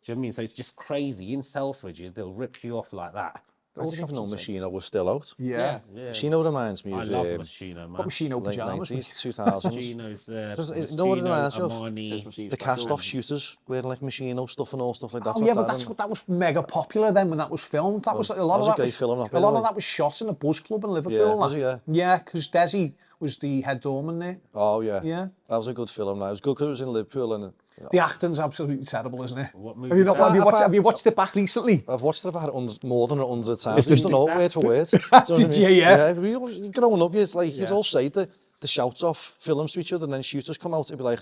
Do you know what I mean? So it's just crazy. In Selfridges, they'll rip you off like that. I didn't even know Machino was still out. Yeah. Machino reminds me of... I love Machino, man. What Machino late pyjamas? 90s, 2000s. Machino's... You know what it reminds me of? Armani. The cast-off shooters wearing like Machino stuff and all stuff like that. Oh, yeah, but that was mega popular then when that was filmed. That was a lot of that. Great film, a lot of that was shot in the Buzz Club in Liverpool. Yeah, was it, yeah? Yeah, because Desi was the head doorman there. Oh, yeah. Yeah. That was a good film. It was good because it was in Liverpool and... The acting's absolutely terrible, isn't it? What movie? Have you watched it back recently? I've watched it about more than 100 times. I used to know it word for word. Did you? Yeah. Growing up, it's like, he's all said the shouts off films to each other and then shooters come out, it'd be like,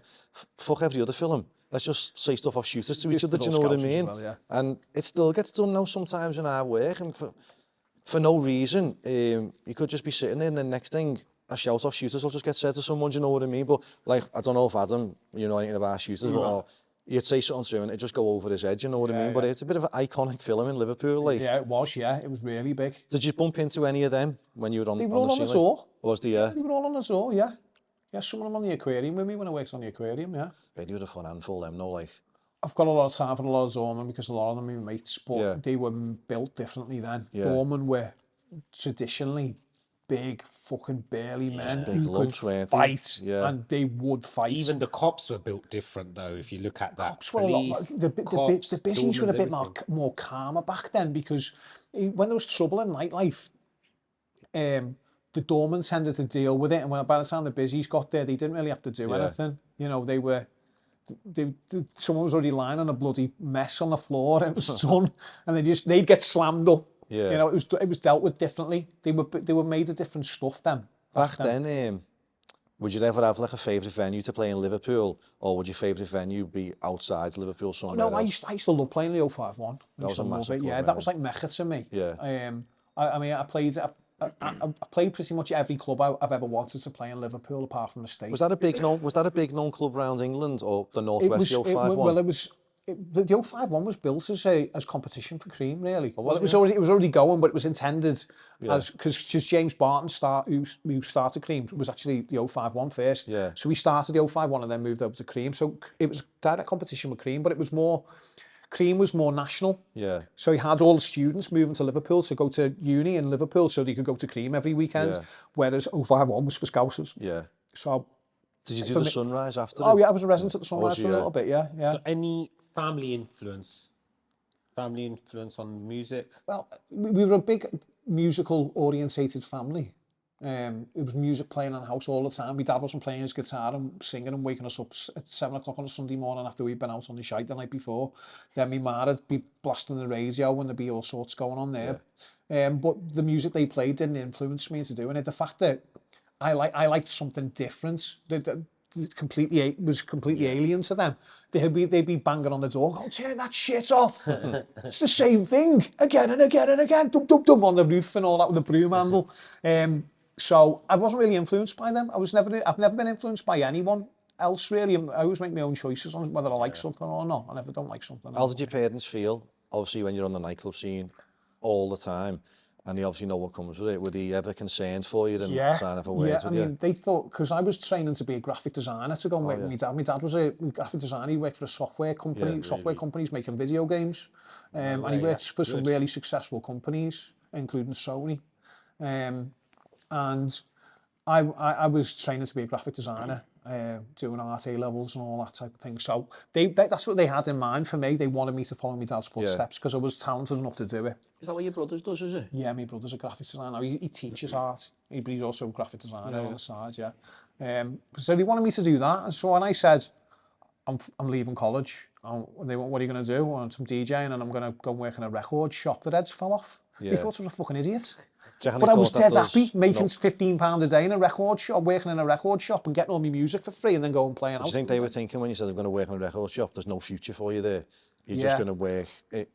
fuck every other film. Let's just say stuff off shooters to each other, do you know what I mean? Well, yeah. And it still gets done now sometimes in our work, and for no reason. You could just be sitting there and the next thing, a shout off shooters will just get said to someone, do you know what I mean? But like, I don't know if Adam, you know anything about shooters, but you'd say something to him and it'd just go over his head, you know what I mean? But it's a bit of an iconic film in Liverpool, like. Yeah, it was, It was really big. Did you bump into any of them when you were on the scene? They were all on the tour. Was the, They were all on the tour, yeah. Yeah, some of them on the aquarium with me when I worked on the aquarium, yeah. Bet you were a fun handful, them, no, like. I've got a lot of time for a lot of doormen because a lot of them are mates, but they were built differently then. Doormen were traditionally big fucking burly men who could fight, and they would fight. Even the cops were built different though, if you look at that. Cops were the business were a bit more calmer back then, because when there was trouble in nightlife, the doormen tended to deal with it, and by the time the busies got there, they didn't really have to do anything. You know, someone was already lying on a bloody mess on the floor and it was done, and they'd get slammed up. Yeah. You know, it was dealt with differently. They were made of different stuff then. Back then, would you ever have like a favourite venue to play in Liverpool, or would your favourite venue be outside Liverpool somewhere else? I used to love playing the 051. That was a massive club, that was like Mecca to me. Yeah. I mean, I played pretty much every club I've ever wanted to play in Liverpool, apart from the States. Was that a big known club around England, or the Northwest 051? Well, the 051 was built as competition for Cream, really. Well, it was already going, but it was intended as, because James Barton, who started Cream, was actually the 051 first. Yeah. So he started the 051 and then moved over to Cream. So it was direct competition with Cream, but Cream was more national. Yeah. So he had all the students moving to Liverpool to go to uni in Liverpool, so they could go to Cream every weekend. Whereas 051 was for Scousers. Yeah. So. Did you do the Sunrise after? Oh yeah, I was a resident at the Sunrise for a little bit. Yeah. So any family influence on music? Well, we were a big musical orientated family. It was music playing in the house all the time. My dad wasn't playing his guitar and singing and waking us up at 7 o'clock on a Sunday morning after we'd been out on the shite the night before. Then my ma would be blasting the radio and there'd be all sorts going on there. But the music they played didn't influence me into doing it. The fact that I liked something different, that was completely alien to them. They'd be banging on the door, "Oh, turn that shit off! It's the same thing again and again and again, dum dum dum on the roof and all that with the broom handle." So I wasn't really influenced by them. I've never been influenced by anyone else really. I always make my own choices on whether I like something or not. I never don't like something. How did your parents feel? Obviously, when you're on the nightclub scene all the time, and they obviously know what comes with it. Were they ever concerned for you and trying to have a word with you? I mean, they thought, because I was training to be a graphic designer to go and work with my dad. My dad was a graphic designer. He worked for a software company, companies making video games. And he worked for some really successful companies, including Sony. And I was training to be a graphic designer, doing art A-levels and all that type of thing. So that's what they had in mind for me. They wanted me to follow my dad's footsteps because I was talented enough to do it. Is that what your brother does, is it? Yeah, my brother's a graphic designer. He teaches art, but he's also a graphic designer on the side, so they wanted me to do that. And so when I said, I'm leaving college, they went, "What are you going to do?" "Well, some DJing and I'm going to go and work in a record shop." Their heads fell off. They thought I was a fucking idiot. But I was dead happy, making £15 a day in a record shop, working in a record shop and getting all my music for free and then going playing out. Do you think they were thinking when you said I'm going to work in a record shop, there's no future for you there? You're just going to work,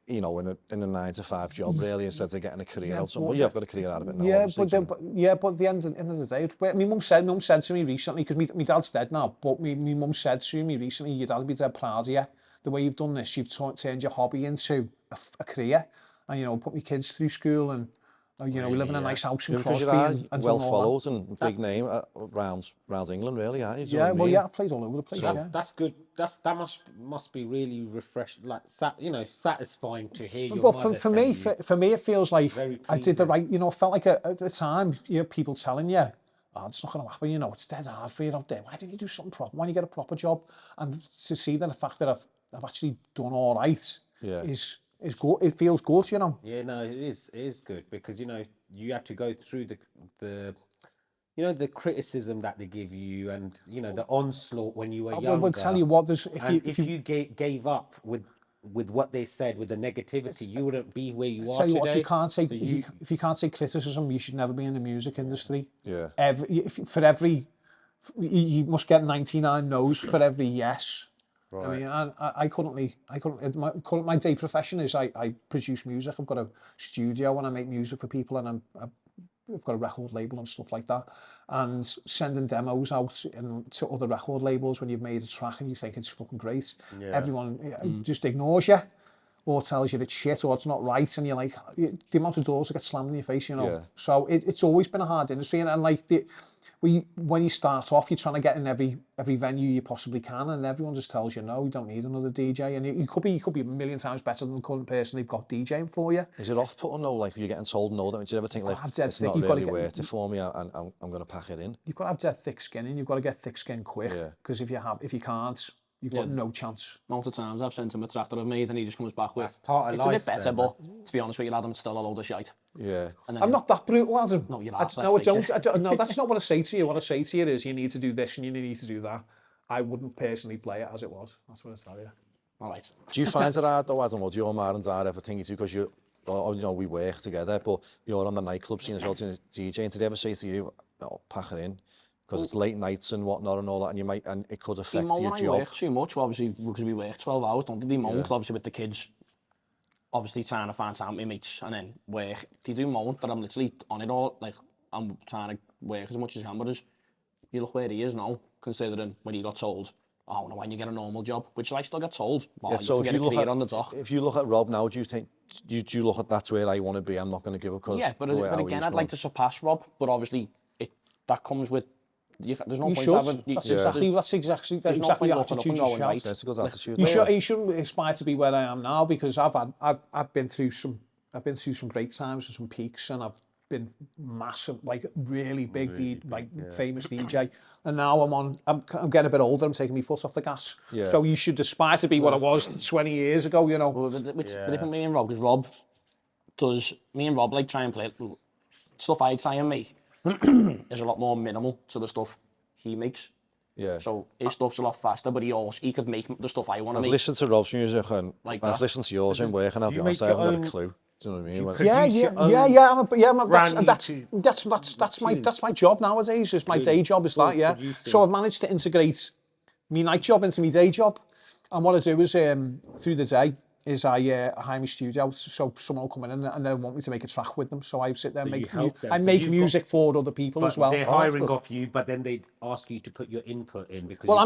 you know, in a 9-to-5 job really, instead of getting a career out somewhere. You have got a career out of it now. But at the end of the day, my mum said to me recently, because my dad's dead now, but my mum said to me recently, "Your dad will be dead proud of you. The way you've done this, you've turned your hobby into a career, and you know, put my kids through school and." You know, we live in a nice house in Crosby and well followed and big name around England, really, aren't you? I played all over the place. That's good. That must be really refreshing, like satisfying to hear your Well, mother for me, it feels like I did the right. You know, it felt like at the time, you know, people telling you, "Oh, it's not going to happen. You know, it's dead hard for you out there. Why didn't you do something proper? Why don't you get a proper job?" And to see that the fact that I've actually done all right is good. It feels good, you know. Yeah, no, it is good because you know you had to go through the criticism that they give you and you know the onslaught when you were younger. I will tell you what, if you gave up with what they said, with the negativity, you wouldn't be where you are today. What, if you can't take criticism, you should never be in the music industry. Yeah. You must get 99 no's for every yes. Right. I mean, I couldn't. My day profession is I produce music. I've got a studio and I make music for people, and I've got a record label and stuff like that. And sending demos out to other record labels when you've made a track and you think it's fucking great, everyone just ignores you or tells you it's shit or it's not right, and you're like, the amount of doors that get slammed in your face, you know. Yeah. So it's always been a hard industry, and like when you start off, you're trying to get in every venue you possibly can, and everyone just tells you, no, we don't need another DJ. And you could be a million times better than the current person they've got DJing for you. Is it off-putting though? Like, you're getting told no, don't you ever think, like, it's not really worth it for me, and I'm going to pack it in? You've got to have dead thick skin, and you've got to get thick skin quick, because if you can't, you've got no chance. Multiple times I've sent him a track that I've made and he just comes back with, that's part of it's life, a bit better, but to be honest with you, Adam, it's still a load of shite. Yeah. I'm not that brutal, Adam. No, you're not. No, I don't. No, that's not what I say to you. What I say to you is you need to do this and you need to do that. I wouldn't personally play it as it was. That's what I tell you. All right. Do you find it hard though, Adam, or do your mum and dad ever think you do, because you know, we work together, but you're on the nightclub scene as well, DJing, did they ever say to you, no, pack it in? Because it's late nights and whatnot and all that, and it could affect your job. I work too much, obviously, because we work 12 hours, don't they? Moan, obviously, with the kids, obviously trying to find time with mates, and then work. They do moan that I'm literally on it all, like, I'm trying to work as much as I can, but as you look where he is now, considering when he got told, oh, no, when you get a normal job, which I still get told, well, so if you look at Rob now, do you think, do you look at that's where I want to be, I'm not going to give up? But again, I'd like to surpass Rob, but obviously, that comes with, there's no point having... That's exactly the attitude you should have. That's a good attitude. You shouldn't aspire to be where I am now, because I've been through some great times and some peaks, and I've been massive, like really big, famous DJ, and now I'm getting a bit older. I'm taking my foot off the gas. Yeah. So you should aspire to be what I was 20 years ago. You know. Well, the different me and Rob, because me and Rob like try and play stuff I'd try and make. is a lot more minimal to the stuff he makes. Yeah. So his stuff's a lot faster, but he could make the stuff I want to make. I've listened to Rob's music and like I've listened to yours in work, and I'll be honest, I haven't got a clue. Do you know what I mean? That's my job nowadays. Is my day job is that, yeah. So I've managed to integrate my night job into my day job, and what I do is through the day is I hire my studio, so someone will come in and they want me to make a track with them. So I sit there and make music for other people as well. They're hiring off you, but then they ask you to put your input in because. Well,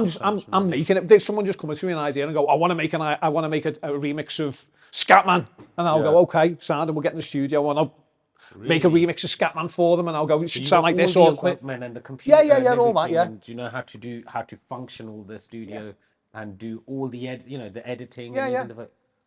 I'm making it. There's someone just coming to me an idea and go, I want to make a remix of Scatman, and I'll go, okay, sound, and we'll get in the studio and I'll make a remix of Scatman for them, and I'll go, it should sound like this. All the equipment and the computer. Yeah, all that. Yeah. Do you know how to function all the studio and do all the the editing? Yeah,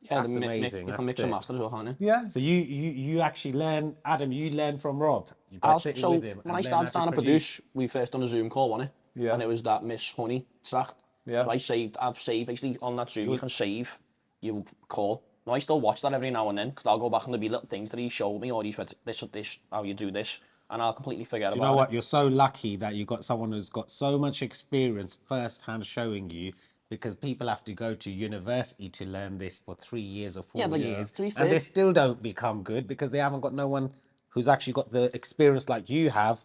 that's amazing. You can mix and master as well, can't you? Yeah. So you actually learn, Adam. You learn from Rob by sitting with him. When I started trying to produce, we first done a Zoom call, wasn't it? Yeah. And it was that Miss Honey track. Yeah. So I've saved basically on that Zoom. You can save your call. Now I still watch that every now and then because I'll go back and there'll be little things that he showed me, or he's went this, how you do this, and I'll completely forget about it. Do you know what? You're so lucky that you got someone who's got so much experience firsthand showing you. Because people have to go to university to learn this for 3 years or 4 years, and they still don't become good because they haven't got no one who's actually got the experience like you have,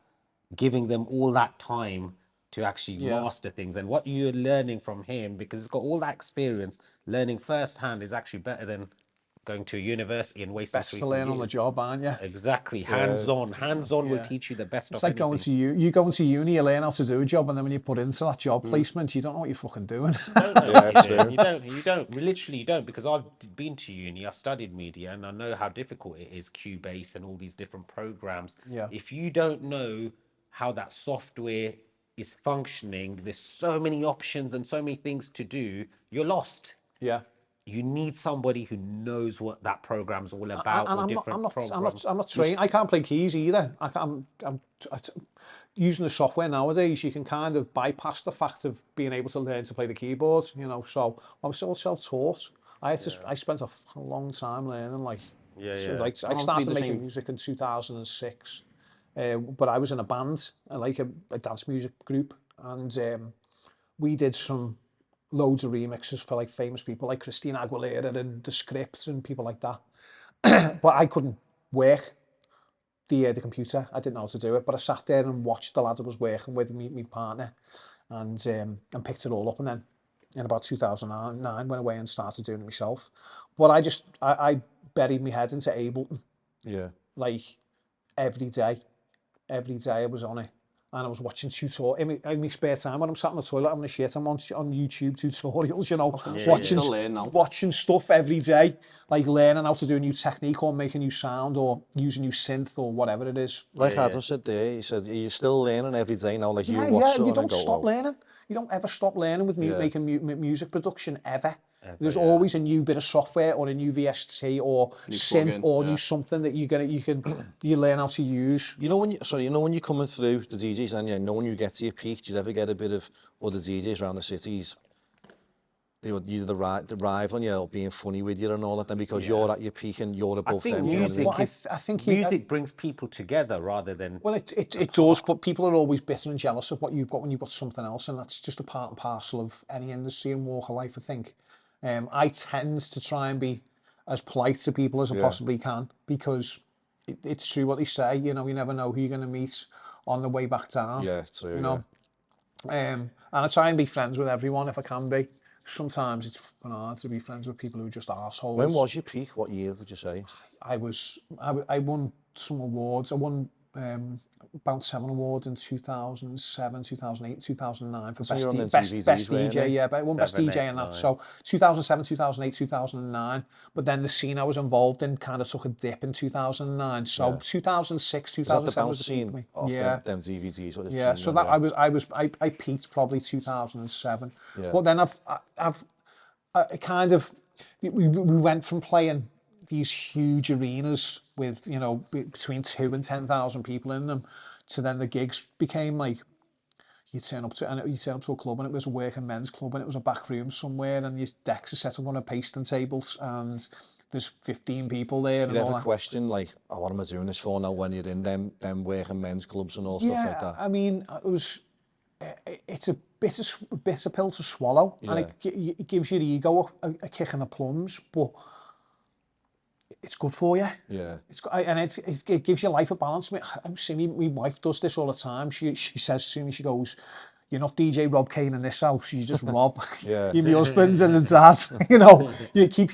giving them all that time to actually master things. And what you're learning from him, because he's got all that experience, learning firsthand is actually better than going to a university and wasting 3 years. Best to learn on the job, aren't you? Exactly. Hands-on will teach you the best of It's like going to you go into uni, you learn how to do a job, and then when you put into that job placement, you don't know what you're fucking doing. You don't. Literally, you don't. Because I've been to uni, I've studied media, and I know how difficult it is, Cubase and all these different programs. Yeah. If you don't know how that software is functioning, there's so many options and so many things to do, you're lost. Yeah. You need somebody who knows what that program's all about. And I'm not trained. I can't play keys either. I'm using the software nowadays. You can kind of bypass the fact of being able to learn to play the keyboard. You know, so I'm still self-taught. I spent a long time learning. Like I started making music in 2006, but I was in a band, like a dance music group, and we did loads of remixes for like famous people like Christina Aguilera and The Script and people like that. But I couldn't work the computer. I didn't know how to do it, but I sat there and watched the lad I was working with, my partner, and picked it all up. And then in about 2009 went away and started doing it myself. But I buried my head into Ableton. Yeah. Like every day I was on it. And I was watching tutorials in my spare time when I'm sat in the toilet having a shit. I'm on YouTube tutorials, you know, watching stuff every day, like learning how to do a new technique or make a new sound or use a new synth or whatever it is. Like Adam said there, he said, you're still learning every day now. Like you don't stop learning. You don't ever stop learning with making music production ever. There's always a new bit of software or a new VST or new synth or new something that you learn how to use. You know when you're coming through the DJs and you know when you get to your peak, do you ever get a bit of other DJs around the cities? You're the rivaling you or being funny with you and all that, then because you're at your peak and you're above them. I think music brings people together rather than. Well, it does, but people are always bitter and jealous of what you've got when you've got something else, and that's just a part and parcel of any industry and walk of life, I think. I tend to try and be as polite to people as I possibly can, because it's true what they say, you know, you never know who you're going to meet on the way back down. Yeah, true. You know, and I try and be friends with everyone if I can be. Sometimes it's hard to be friends with people who are just arseholes. When was your peak? What year would you say? I won some awards. I won about 7 awards in 2007, 2008, 2009 for best DJ. Yeah, but I won best DJ in that. So 2007, 2008, 2009. But then the scene I was involved in kind of took a dip in 2009. So 2006, 2007 was the peak for me. Them DVDs. Yeah, so that I peaked probably 2007. Yeah. But then I kind of we went from playing these huge arenas with, you know, between 2,000 and 10,000 people in them, to then the gigs became like you turn up to a club and it was a working men's club and it was a back room somewhere and your decks are set up on a pasting tables and there's 15 people there. Did you ever question, like, oh, what am I doing this for now when you're in them working men's clubs and all stuff like that? I mean, it's a bitter pill to swallow, and it gives your ego a kick in the plums, but it's good for you. Yeah. It gives your life a balance. I see my wife does this all the time. She says to me, she goes, "You're not DJ Rob Cain in this house. You just Rob. Yeah. You're my husband and a dad. You know, you keep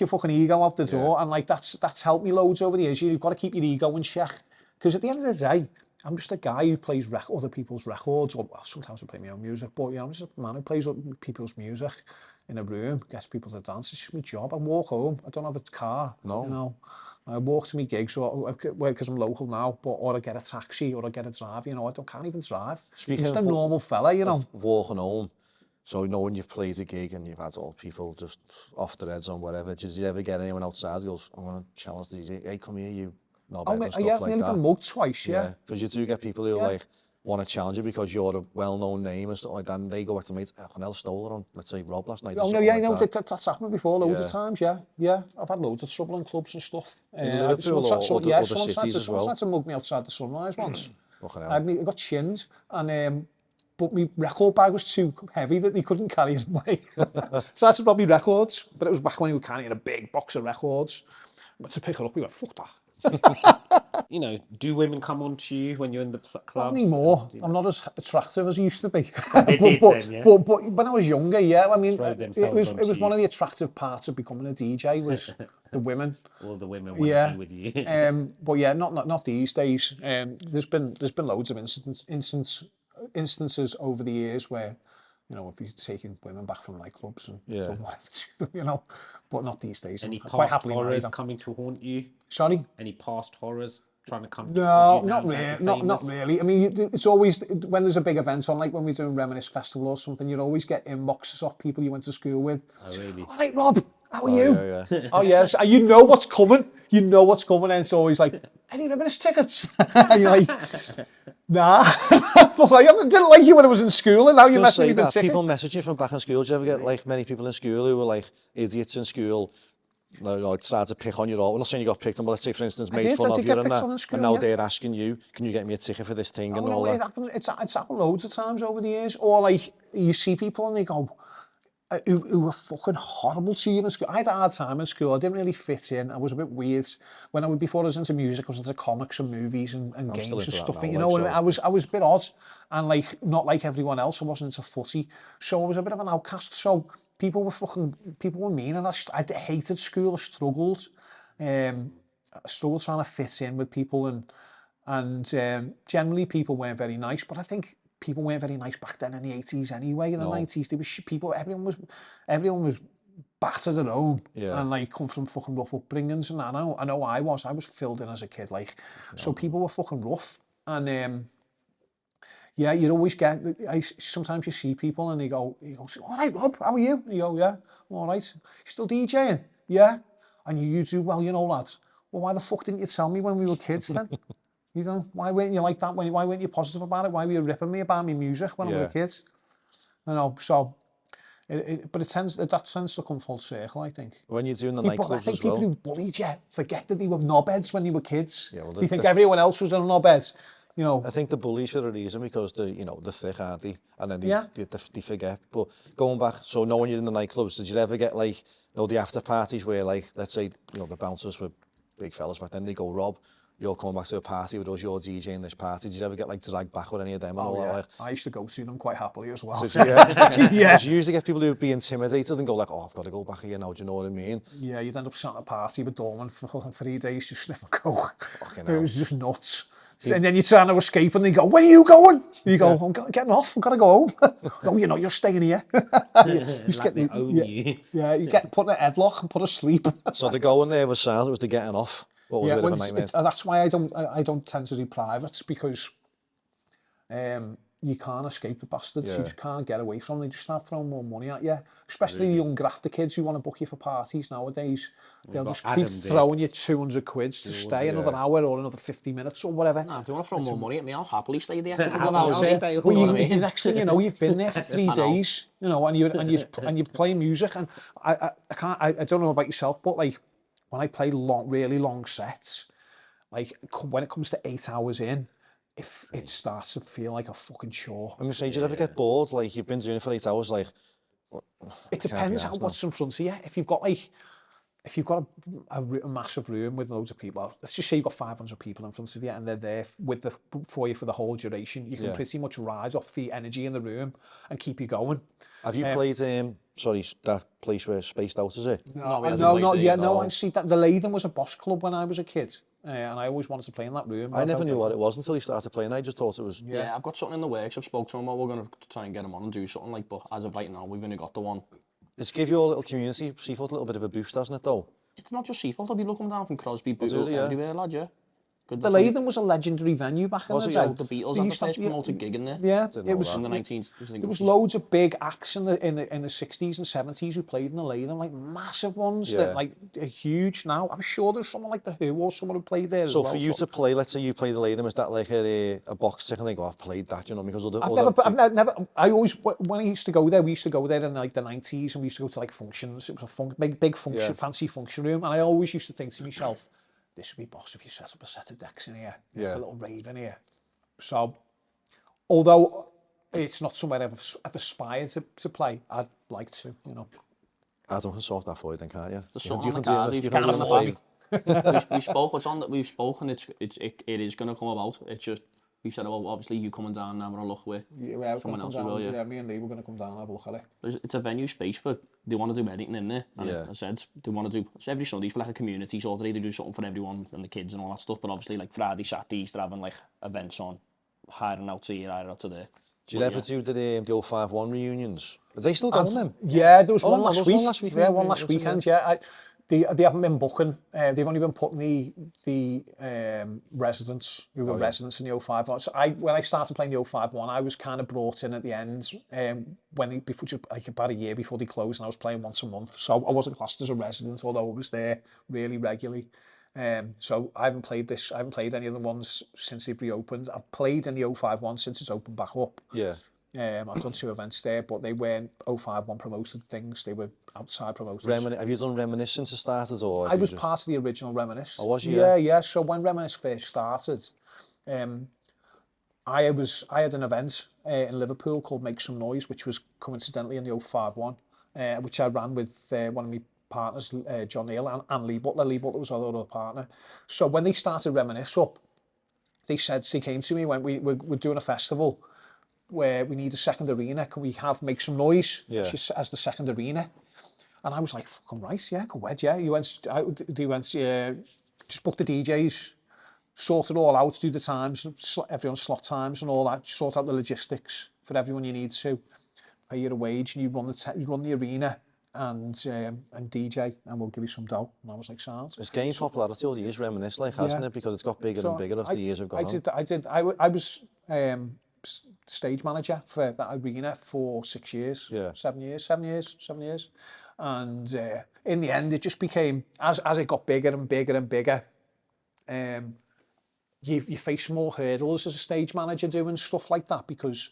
your fucking ego out the door." And like that's helped me loads over the years. You've got to keep your ego in check, because at the end of the day, I'm just a guy who plays other people's records, or well, sometimes I play my own music, but you know, I'm just a man who plays people's music in a room, gets people to dance. It's just my job. I walk home. I don't have a car. No. You know, I walk to my gigs, or because I'm local now, or I get a taxi, or I get a drive. You know, can't even drive. Speaking just a normal fella, you know. Walking home. So knowing you've played a gig and you've had all people just off their heads on whatever, did you ever get anyone outside who goes, "I'm going to challenge the DJ, hey, come here, you." I've nearly been mugged twice, yeah. Because you do get people who like want to challenge you because you're a well-known name and stuff like that, and they go back to mates, "I never stole her on, let's say, Rob last night." Oh no, yeah, like that's happened before loads of times, yeah. I've had loads of trouble in clubs and stuff. In Liverpool or other cities as well? Someone tried to mug me outside the Sunrise once. I got chinned, and but my record bag was too heavy that they couldn't carry it away. So I had to rob my records, but it was back when you were carrying a big box of records. But to pick it up, we went, fuck that. You know, do women come on to you when you're in the clubs? Not anymore. I'm not as attractive as I used to be. They did then, yeah. But when I was younger, yeah. I mean, it was one of the attractive parts of becoming a DJ was the women. All the women want to be with you. But yeah, not these days. There's been loads of instances over the years where, you know, if you're taking women back from nightclubs and don't want to them, you know, but not these days. Any past horrors coming to haunt you? Sorry? Any past horrors trying to come to haunt you? No, not really. I mean, it's always, when there's a big event on, like when we're doing Reminisce Festival or something, you'd always get inboxes off people you went to school with. Oh, really? All right, Rob, how are you? Yeah. Oh, yeah. So you know what's coming. You know what's coming, and it's always like, any Reminisce tickets? And you're like, nah. I didn't like you when I was in school, and now you're messaging me the ticket. People message you from back in school. Do you ever get like many people in school who were like idiots in school? Like started to pick on you all. I'm not saying you got picked on, but let's say, for instance, made fun of you and that, and now they're asking you, can you get me a ticket for this thing and all that? It's happened loads of times over the years. Or like, you see people and they go, who were fucking horrible to you in school. I had a hard time in school. I didn't really fit in. I was a bit weird. Before I was into music, I was into comics and movies and games and stuff. You know, I was a bit odd, and like not like everyone else. I wasn't into footy, so I was a bit of an outcast. So people were mean, and I hated school. I struggled trying to fit in with people, and generally people weren't very nice. But I think people weren't very nice back then in the 80s anyway. In the 90s, there was people. Everyone was battered at home and like come from fucking rough upbringings. And I know I was filled in as a kid, like so people were fucking rough. And yeah, you'd always get. Sometimes you see people and they go, "All right, Rob, how are you?" And you go, "Yeah, I'm all right. You still DJing?" "Yeah." "And you do well, you know, lads." "Well, why the fuck didn't you tell me when we were kids then?" You know, why weren't you like that? Why weren't you positive about it? Why were you ripping me about my music when I was a kid? You know, so, but that tends to come full circle, I think. When you're doing the nightclubs as well. I think people who bullied you forget that they were knobheads when they were kids. Yeah, well, they think everyone else was a knobhead. You know, I think the bullies for a reason because they're thick, aren't they? And then they forget. But going back, so knowing you're in the nightclubs, did you ever get like, the after parties where like, let's say, the bouncers were big fellas back then, they go, "Rob, you're coming back to a party with us, you're DJing this party." Did you ever get like dragged back with any of them and all that? Like, I used to go to them quite happily as well. So, yeah. You usually get people who would be intimidated and go like, "Oh, I've got to go back here now," do you know what I mean? Yeah, you'd end up sat at a party with Dorman for 3 days just sniffing coke. It was just nuts. And then you're trying to escape and they go, "Where are you going?" And you go, "I'm getting off, I've got to go home." "No, you're not, you're staying here." You get put in a headlock and put asleep. So the going there was sad, it was the getting off. What was a bit of a nightmare? That's why I don't tend to do privates, because you can't escape the bastards. You just can't get away from them. They just start throwing more money at you. Especially the young grafter kids who want to book you for parties nowadays. They'll just keep throwing you 200 quid to stay another hour or another 50 minutes or whatever. Nah, if they want to throw more money at me, I'll happily stay there. The next thing you know, you've been there for 3 days, you know, and you're playing music. And I don't know about yourself, but like when I play really long sets, like when it comes to 8 hours in, if it starts to feel like a fucking chore. I'm saying, do you ever get bored? Like you've been doing it for 8 hours, like. It depends on what's in front of you. If you've got a massive room with loads of people, let's just say you've got 500 people in front of you and they're there for you for the whole duration, you can pretty much ride off the energy in the room and keep you going. Have you played, that place where Spaced Out, is it? No, not yet. No, I see that the Leiden was a boss club when I was a kid. And I always wanted to play in that room. I never knew what it was until he started playing. I just thought it was... Yeah, I've got something in the works. I've spoke to him about we're going to try and get him on and do something like, but as of right now, we've only got the one. It's give your little community, Seafoot, a little bit of a boost, hasn't it, though? It's not just Seafoot. I'll be looking down from Crosby, Bootle, everywhere, lad, yeah. The Leiden was a legendary venue back in the day. The Beatles had the first promoted gig in there. Yeah, it was in the 19th. There was loads of big acts in the 60s and 70s who played in the Leiden, like massive ones that like are huge now. I'm sure there's someone like the Who or someone who played there as well. So for you to play, let's say you play the Leiden, is that like a box tick and they go, I've played that, you know, because I've never, I always, when I used to go there, we used to go there in like the 90s and we used to go to like functions. It was a big function, fancy function room, and I always used to think to myself, this would be boss if you set up a set of decks in here, a little rave in here. So, although it's not somewhere I've aspired to play, I'd like to, you know. Adam can sort that for you then, can't you? The song on the card, we've spoken, it is going to come about. It's just, we said about obviously you coming down and having a look with someone else as well, yeah, me and Lee were going to come down and have a look at it. It's a venue space for, they want to do anything in there. And I said, they want to do, so every Sunday for like a community sort of, they do something for everyone and the kids and all that stuff, but obviously like Friday, Saturdays, they're having like events on, hiring out to here, hiring out to there. Do you ever do the 051 reunions? Are they still going then? Yeah, there was one last week. Yeah, one last weekend, yeah. They haven't been booking. They've only been putting the residents who were residents in the 051. So when I started playing the 051, I was kind of brought in at the end before, like about a year before they closed, and I was playing once a month. So I wasn't classed as a resident, although I was there really regularly. So I haven't played any of the ones since they've reopened. I've played in the 051 since it's opened back up. Yeah. I've done 2 events there, but they weren't 051 promoted things. They were outside promoted. Have you done Reminisce since it started, or? I was part of the original Reminisce. Oh, was you? Yeah. So when Reminisce first started, I had an event in Liverpool called Make Some Noise, which was coincidentally in the 051, which I ran with one of my partners, John Neal, and Lee Butler. Lee Butler was our other partner. So when they started Reminisce up, they came to me when we're doing a festival where we need a second arena. Can we have Make Some Noise as the second arena? And I was like, fucking right, yeah, go ahead, yeah. They went, just book the DJs, sort it all out, do the times, everyone's slot times and all that, sort out the logistics for everyone you need to, pay you a wage, and you run the arena and DJ, and we'll give you some dough. And I was like, sound. It's gained popularity all the years, Reminisce, like, hasn't it? Because it's got bigger and bigger as the years have gone on. I was stage manager for that arena for 6 years, 7 years. And in the end, it just became, as it got bigger and bigger and bigger, you face more hurdles as a stage manager doing stuff like that, because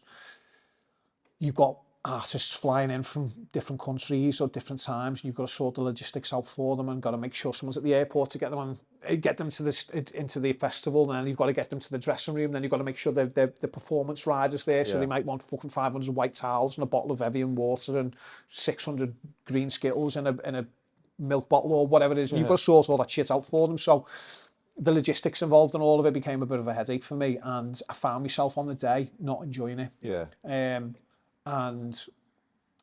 you've got artists flying in from different countries or different times, and you've got to sort the logistics out for them and got to make sure someone's at the airport to get them into the festival, and then you've got to get them to the dressing room, then you've got to make sure the performance riders there, so they might want fucking 500 white towels and a bottle of Evian water and 600 green Skittles in a milk bottle or whatever it is, and you've got to sort all that shit out for them. So the logistics involved in all of it became a bit of a headache for me, and I found myself on the day not enjoying it. And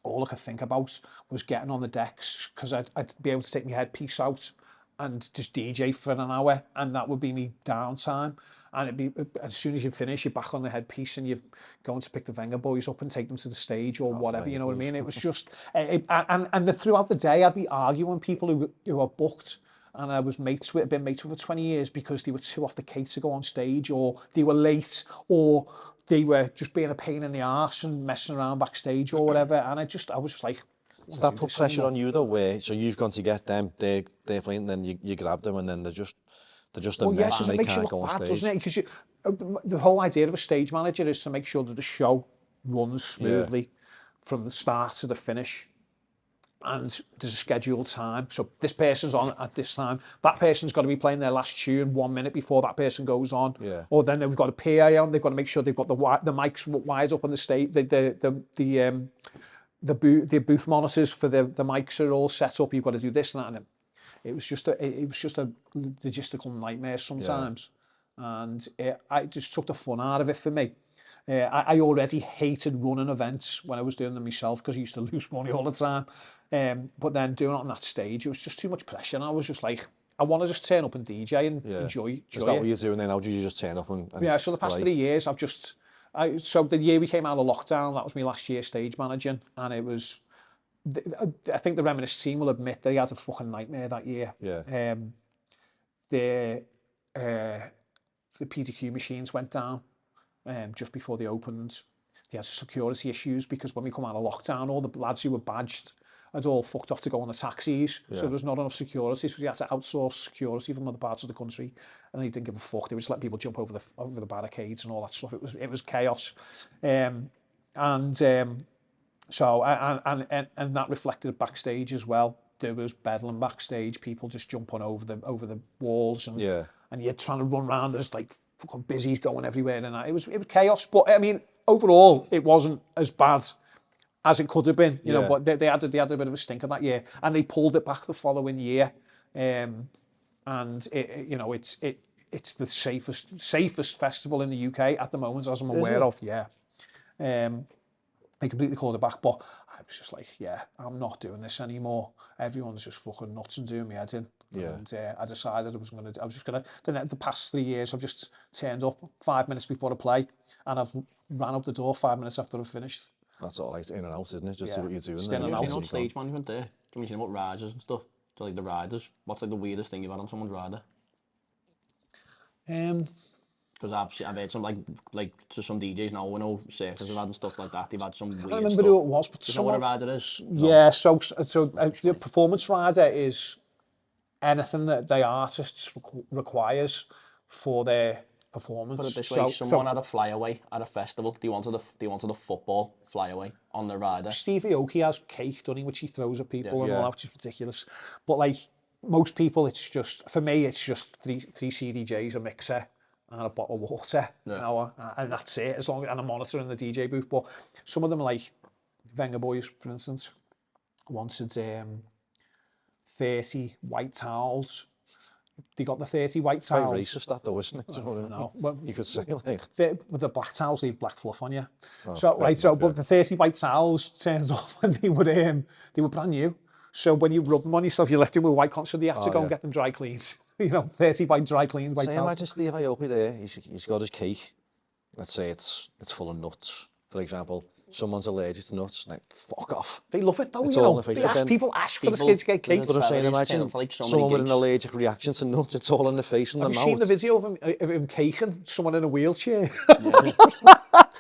all I could think about was getting on the decks, because I'd be able to take my headpiece out and just DJ for an hour, and that would be me downtime. And it'd be, as soon as you finish, you're back on the headpiece and you're going to pick the Wenger boys up and take them to the stage or whatever, you know what I mean? It was just, throughout the day, I'd be arguing with people who are booked, and I was been mates with for 20 years, because they were too off the cake to go on stage, or they were late, or they were just being a pain in the arse and messing around backstage or whatever, and I was just like, does that put pressure on you though, where so you've gone to get them, they're playing, and then you grab them, and then they're just a mess, and they can't go on stage, doesn't it? Because the whole idea of a stage manager is to make sure that the show runs smoothly from the start to the finish, and there's a scheduled time. So this person's on at this time. That person's got to be playing their last tune 1 minute before that person goes on. Yeah. Or then they've got a PA on. They've got to make sure they've got the mics wired up on the stage. The booth monitors for the mics are all set up. You've got to do this and that. And it was just a logistical nightmare sometimes, and I just took the fun out of it for me. I already hated running events when I was doing them myself because I used to lose money all the time. But then doing it on that stage, it was just too much pressure, and I was just like, I want to just turn up and DJ and enjoy Is that what you're doing then? How do you just turn up and yeah, so the past 3 years, so the year we came out of lockdown, that was my last year stage managing, and it was, I think the Reminisce team will admit they had a fucking nightmare that year. Yeah. The PDQ machines went down just before they opened. They had security issues because when we come out of lockdown, all the lads who were badged had all fucked off to go on the taxis. So there was not enough security, so we had to outsource security from other parts of the country, and they didn't give a fuck. They were just letting people jump over the barricades and all that stuff. It was chaos, and that reflected backstage as well. There was bedlam backstage, people just jumping over the walls, and you're trying to run around. There's like fucking busies going everywhere, and it was chaos. But I mean, overall, it wasn't as bad as it could have been, you know. But they had a bit of a stinker that year, and they pulled it back the following year. And it's the safest festival in the UK at the moment, as I'm aware of. Yeah, they completely called it back, but I was just like, yeah, I'm not doing this anymore. Everyone's just fucking nuts and doing me head in. Yeah. And I decided the past 3 years, I've just turned up 5 minutes before I play, and I've ran up the door 5 minutes after I've finished. That's all right, in and out, isn't it? Just see what you're doing. Just in and out. Stage management there. Can you see about riders and stuff? So like the riders, what's like the weirdest thing you've had on someone's rider? Because I've heard some like to some DJs now, we know circus have had and stuff like that. They've had some weird stuff. I remember who it was, but do you know what a rider is? Yeah, so the performance rider is anything that the artist requires for their performance. Put it this way, someone had a flyaway at a festival. They wanted a football flyaway on the rider. Steve Aoki has cake, doesn't he, which he throws at people and all that, which is ridiculous. But like most people, it's just, for me, it's just three CDJs, a mixer, and a bottle of water, you know, and that's it, and a monitor in the DJ booth. But some of them, like Venga Boys, for instance, wanted 30 white towels. They got the 30 white towels. Quite racist, that though, isn't it? No, well, you could say like with the black towels leave black fluff on you. But the 30 white towels turns off when they were brand new. So when you rub them on yourself, you left them with white cotton, so you have to go and get them dry cleaned. You know, 30 by dry cleaned white towels. Imagine Steve Aoki there. He's got his cake. Let's say it's full of nuts, for example. Someone's allergic to nuts, like, fuck off. They love it though, you know. People ask for the kids to get cake. But I'm saying, imagine someone with an allergic reaction to nuts, it's all in the face and the mouth. Have you seen the video of him caking someone in a wheelchair?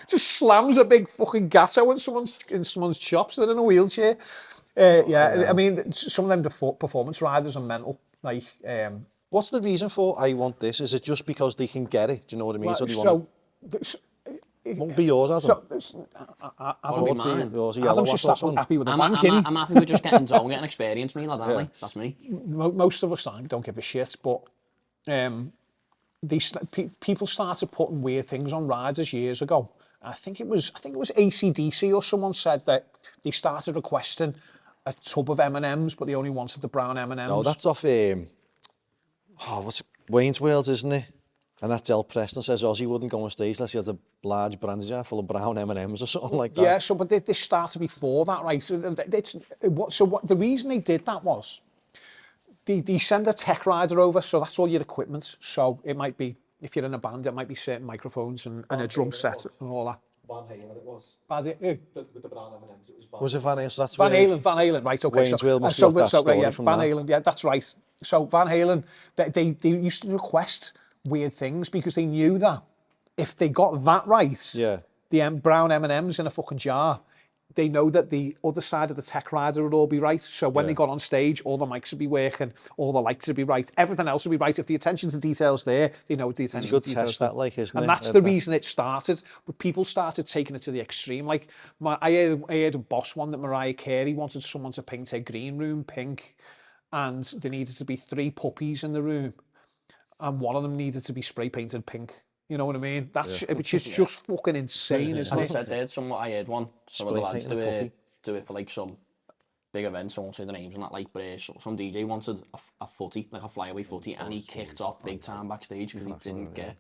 Just slams a big fucking gatto in someone's chops. They're in a wheelchair. I mean, some of them performance riders are mental. Like, what's the reason for I want this? Is it just because they can get it? Do you know what I mean? It won't be yours, Adam. Adam's just happy with the bank, innit? I'm happy with just getting experience, me, like that, like, that's me. Most of us don't give a shit, but people started putting weird things on riders years ago. I think it was AC/DC or someone said that they started requesting a tub of M&Ms, but they only wanted the brown M&Ms. No, that's off what's it? Wayne's World, isn't it? And that Del Preston says Ozzy wouldn't go on stage unless he had a large brandy jar full of brown M&Ms or something like that. Yeah, but this started before that, right? So the reason they did that was they send a tech rider over, so that's all your equipment. So it might be, if you're in a band, it might be certain microphones and a drum set and all that. Van Halen it was. With the brown M&Ms, it was Was it Van Halen? So that's Van Halen, right, okay. Wayne's World must have that story from Van that. Halen, yeah, that's right. So Van Halen, they used to request weird things because they knew that if they got that right, Yeah. the brown M&Ms in a fucking jar, they know that the other side of the tech rider would all be right. So when they got on stage, all the mics would be working, all the lights would be right, everything else would be right. If the attention to detail's there, they know the attention to detail's there. It's a good test, that, like, isn't it? And that's the reason it started. But people started taking it to the extreme. Like, I heard a boss one that Mariah Carey wanted someone to paint her green room pink, and there needed to be 3 puppies in the room, and one of them needed to be spray painted pink. You know what I mean? That's which is just fucking insane, isn't it? I heard one. Some of the lads do it for like some big events. I won't say the names and that, like, but some DJ wanted a footy, like a flyaway footy, and he kicked off big time backstage because he didn't get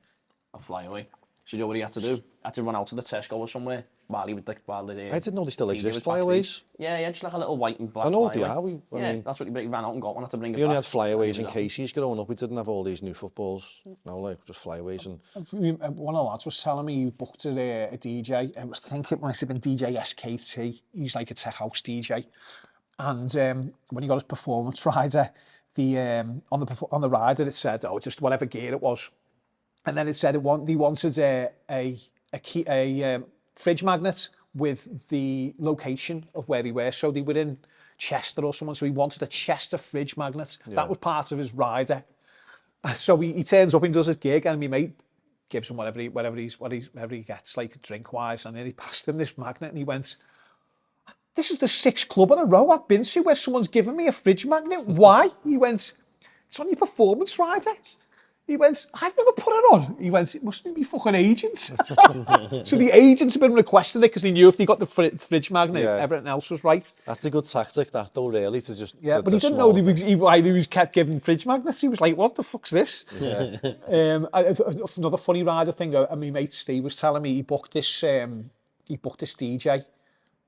a flyaway. So you know what he had to do? He had to run out to the Tesco or somewhere while he would like I didn't know they still exist, flyaways. Yeah, just like a little white and black. I know flyaway. they are. I mean, that's what he ran out and got one. Had to bring it we only back. had flyaways in Casey's growing up. We didn't have all these new footballs. No, like just flyaways. And one of the lads was telling me he booked a DJ. I think it might have been DJ SKT. He's like a tech house DJ. And when he got his performance rider, on the rider it said, just whatever gear it was. And then it said he wanted a fridge magnet with the location of where he was. So they were in Chester or someone. So he wanted a Chester fridge magnet. Yeah. That was part of his rider. So he turns up and does his gig, and my mate gives him whatever he gets, like drink wise. And then he passed him this magnet, and he went, "This is the 6th club in a row I've been to where someone's given me a fridge magnet. Why?" He went, "It's on your performance rider." He went, "I've never put it on." He went, "It must be my fucking agent." So the agents have been requesting it because they knew if they got the fridge magnet, everything else was right. That's a good tactic, that though, really, to just... Yeah, but he didn't know why he was kept giving fridge magnets. He was like, "What the fuck's this?" Yeah. Another funny rider thing, my mate Steve was telling me he booked this DJ.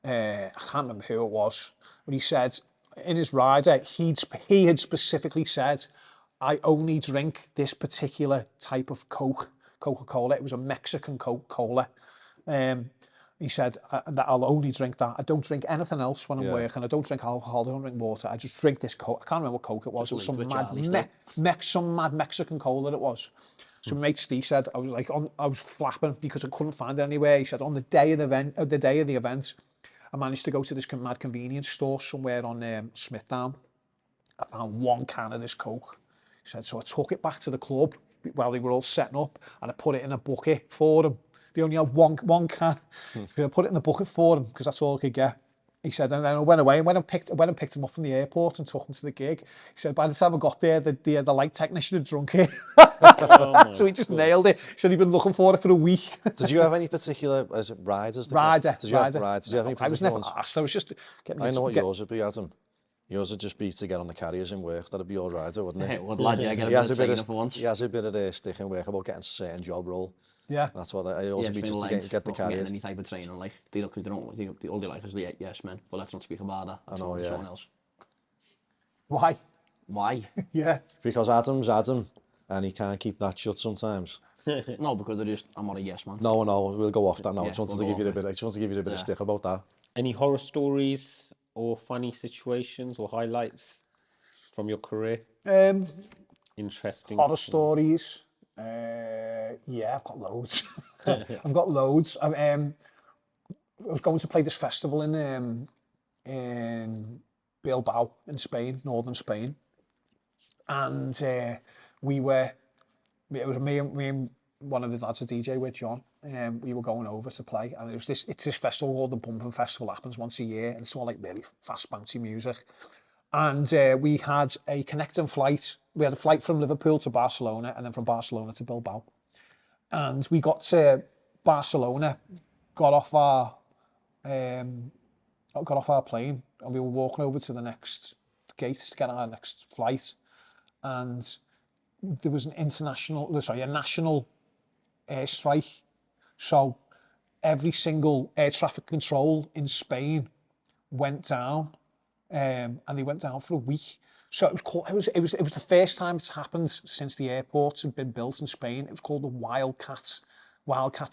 I can't remember who it was, but he said in his rider, he had specifically said, "I only drink this particular type of Coca-Cola. It was a Mexican Coca-Cola. He said that I'll only drink that. I don't drink anything else when I'm working. I don't drink alcohol. I don't drink water. I just drink this Coke." I can't remember what Coke it was. It was some mad Mexican Cola it was. So my mate Steve said, I was flapping because I couldn't find it anywhere. He said on the day of the event, I managed to go to this mad convenience store somewhere on Smithdown. I found 1 can of this Coke. He said, so I took it back to the club while they were all setting up, and I put it in a bucket for them. They only had one can. I put it in the bucket for them because that's all I could get. He said, and then I went away and went and picked him up from the airport and took him to the gig. He said, by the time I got there, the light technician had drunk it. So he just nailed it. He said he'd been looking for it for a week. Did you have any particular riders? Rider. Did you have riders? Did you have any particular I was never ones? asked. I was just getting... I know what yours would be, Adam. Yours would just be to get on the carriers in work. That'd be your rider, wouldn't it? It would, lad, yeah. Get a bit of training for once. He has a bit of stick in work about getting a certain job role. Yeah. That's what I also be just to get the carriers. Any type of training, like, because they all they like is the yes men. But let's not speak about that. I know, yeah. Someone else. Why? Yeah. Because Adam's Adam, and he can't keep that shut sometimes. No, because I'm not a yes man. No, we'll go off that now. I just wanted to give you a bit of stick about that. Any horror stories or funny situations or highlights from your career? Interesting. Horror stories. Yeah, I've got loads. I've got loads. I was going to play this festival in Bilbao in Spain, northern Spain, and it was me and one of the lads, a DJ with John. We were going over to play, and it's this festival called the Bumping Festival. Happens once a year, and it's all like really fast, bouncy music. And we had a connecting flight. We had a flight from Liverpool to Barcelona, and then from Barcelona to Bilbao. And we got to Barcelona, got off our plane, and we were walking over to the next gate to get our next flight. And there was a national airstrike. So every single air traffic control in Spain went down, and they went down for a week. So it was the first time it's happened since the airports had been built in Spain. It was called the Wildcat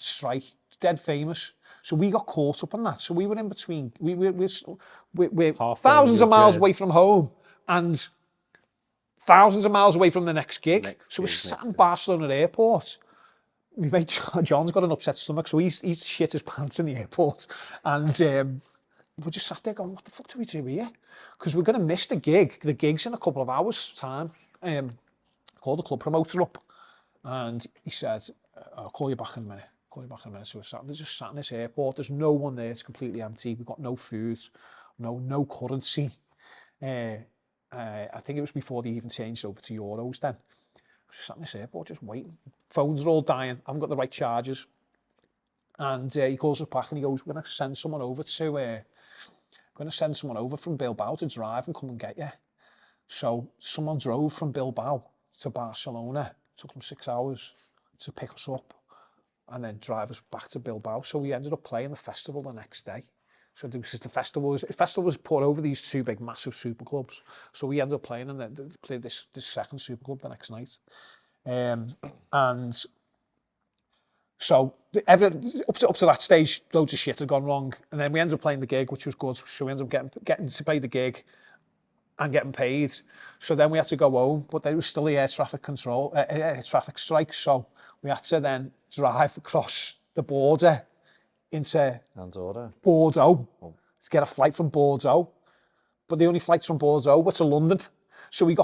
strike. It's dead famous. So we got caught up on that. So we were in between. We're thousands of miles away from home and thousands of miles away from the next gig. So we're sat in Barcelona airport. my mate John's got an upset stomach, so he's shit his pants in the airport. And we just sat there going, what the fuck do we do here? Because we're going to miss the gig. The gig's in a couple of hours' time. Called the club promoter up, and he said, I'll call you back in a minute. So we're just sat in this airport. There's no one there. It's completely empty. We've got no food, no currency. I think it was before they even changed over to euros then. I was just sat in this airport, just waiting. Phones are all dying. I haven't got the right chargers. And he calls us back and he goes, we're going to send someone over from Bilbao to drive and come and get you. So someone drove from Bilbao to Barcelona. It took them 6 hours to pick us up and then drive us back to Bilbao. So we ended up playing the festival the next day. So the festival was put over these two big, massive super clubs. So we ended up playing and then played this second super club the next night. And so up to that stage, loads of shit had gone wrong. And then we ended up playing the gig, which was good. So we ended up getting to play the gig and getting paid. So then we had to go home, but there was still the air traffic strike. So we had to then drive across the border into Bordeaux to get a flight from Bordeaux. But the only flights from Bordeaux were to London. So we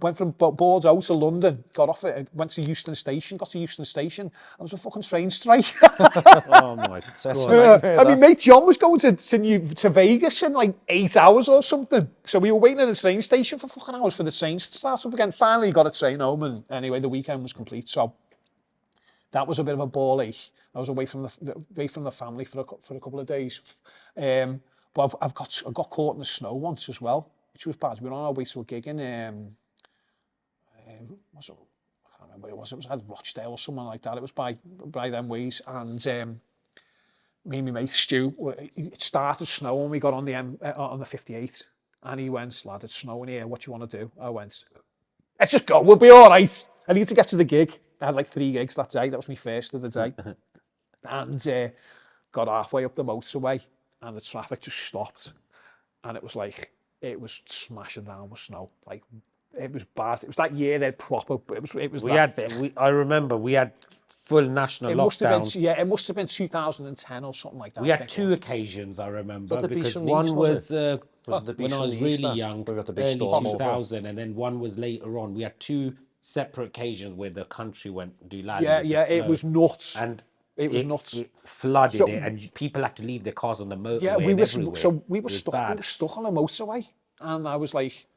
went from Bordeaux to London, got off it, went to Euston Station, got to Euston Station, and there was a fucking train strike. Oh my God. I mean, mate John was going to Vegas in like 8 hours or something. So we were waiting at the train station for fucking hours for the trains to start up again. Finally got a train home, and anyway, the weekend was complete. So that was a bit of a ball ache. I was away from the family for a couple of days. But I got caught in the snow once as well, which was bad. We were on our way to a gig in I can't remember what it was. It was at Rochdale or something like that. It was by them ways. And me and my mate Stu, it started snowing when we got on the 58. And he went, lad, it's snowing here. What do you want to do? I went, let's just go. We'll be all right. I need to get to the gig. I had like 3 gigs that day. That was my first of the day. And got halfway up the motorway and the traffic just stopped. And it was smashing down with snow. Like, it was bad. It was that year they'd proper. It was. I remember we had full national lockdown. It must have been 2010 or something like that. We had 2 occasions I remember, because one was when I was really young, early 2000, and then one was later on. We had 2 separate occasions where the country went doolally. Yeah, it was nuts. And it was nuts. It flooded it, and people had to leave their cars on the motorway. Yeah, we were stuck. We were stuck on a motorway, and I was like,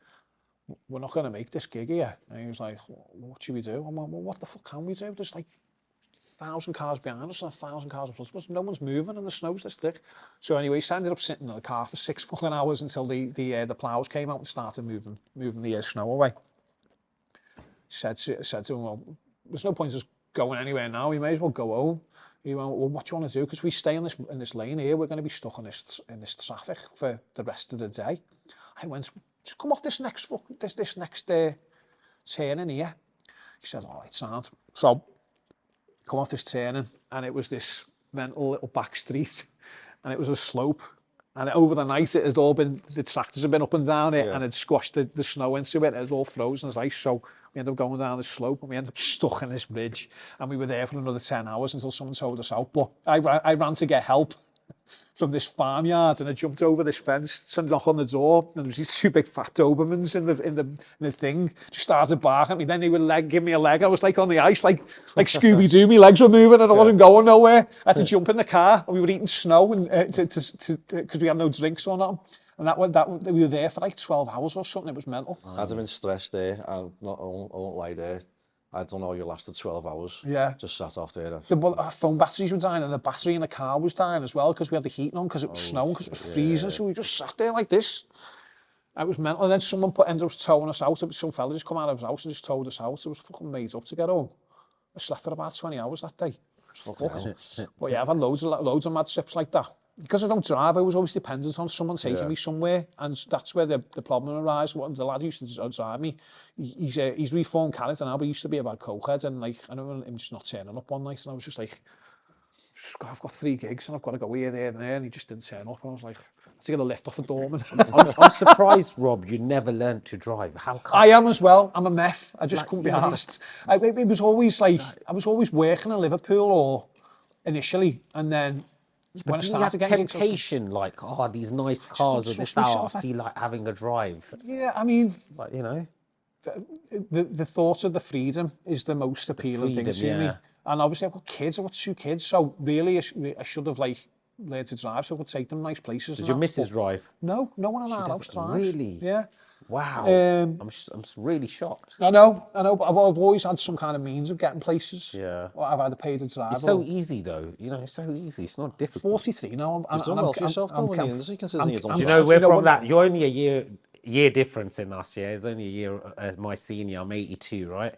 we're not going to make this gig here. And he was like, what should we do? I'm like, well, what the fuck can we do? There's like 1,000 cars behind us and 1,000 cars in front of us. No one's moving and the snow's this thick. So anyway, he ended up sitting in the car for 6 fucking hours until the plows came out and started moving the snow away. Said to him, well, there's no point in us going anywhere now. We may as well go home. He went, well, what do you want to do? Because we stay in this lane here, we're going to be stuck in this traffic for the rest of the day. I went, just come off this next turning here. He said, all right, sound. So, come off this turning, and it was this mental little back street, and it was a slope. And over the night, it had all been, the tractors had been up and down it, and it squashed the snow into it. It was all frozen as ice. So we ended up going down the slope, and we ended up stuck in this bridge. And we were there for another 10 hours until someone told us out. But I ran to get help from this farmyard, and I jumped over this fence to knock on the door, and there was these 2 big fat Dobermans in the thing. Just started barking at me. Then they would give me a leg. I was like on the ice, like Scooby-Doo. My legs were moving, and I wasn't going nowhere. I had to jump in the car, and we were eating snow, and because we had no drinks or nothing. And we were there for like 12 hours or something. It was mental. I'd have been stressed there, and I won't lie there. I don't know, you lasted 12 hours. Yeah. Just sat off there. Our phone batteries were dying, and the battery in the car was dying as well, because we had the heating on, because it was snowing, because it was freezing. So we just sat there like this. It was mental. And then someone ended up towing us out. Some fella just come out of his house and just towed us out. It was fucking made up to get home. I slept for about 20 hours that day. But yeah, I've had loads of mad trips like that. Because I don't drive, I was always dependent on someone taking me somewhere, and that's where the problem arises. The lad who used to drive me, he's reformed character now, but he used to be a bad cokehead, and like I remember him just not turning up one night, and I was just like, I've got 3 gigs and I've got to go here, there, and there, and he just didn't turn up. And I was like, to get a lift off a doorman. I'm surprised, Rob, you never learned to drive. How come? I am as well. I'm a meth. I just couldn't be arsed. It was always like, I was always working in Liverpool or initially, and then when I started getting gigs, temptation, like, oh, these nice cars at this hour, I feel like having a drive. Yeah, I mean, but you know, the thought of the freedom is the most appealing thing to me. And obviously I've got kids, I've got 2 kids, so really I should have like learned to drive so I could take them nice places. Does your missus drive? No, no one in our house drives. Really? Yeah. Wow. I'm really shocked. I know, but I've always had some kind of means of getting places. Yeah. Well, I've either paid to drive. It's so easy though, you know, it's so easy, it's not difficult. 43 now. You've done well for yourself though in the industry, considering you've done well. You know, we're from that, you're only a year difference in us, yeah? It's only a year as my senior, I'm 82, right?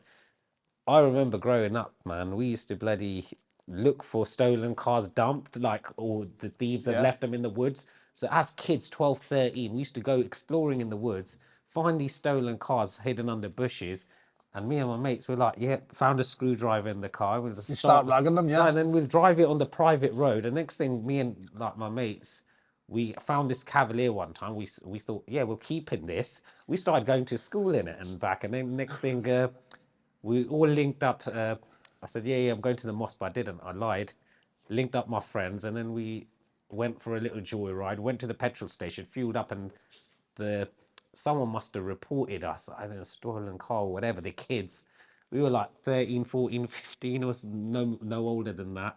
I remember growing up, man, we used to bloody look for stolen cars dumped, like, or the thieves had left them in the woods. So as kids, 12, 13, we used to go exploring in the woods, find these stolen cars hidden under bushes, and me and my mates were like, yeah, found a screwdriver in the car. We'll just start ragging them, and then we'll drive it on the private road. And next thing, me and like my mates, we found this Cavalier one time. We thought, yeah, we'll keep in this. We started going to school in it and back. And then next thing, we all linked up. I said, yeah, I'm going to the mosque, but I didn't. I lied. Linked up my friends, and then we went for a little joyride. Went to the petrol station, fueled up, and someone must have reported us. I think a stolen car or whatever. The kids, we were like 13, 14, 15, or no older than that.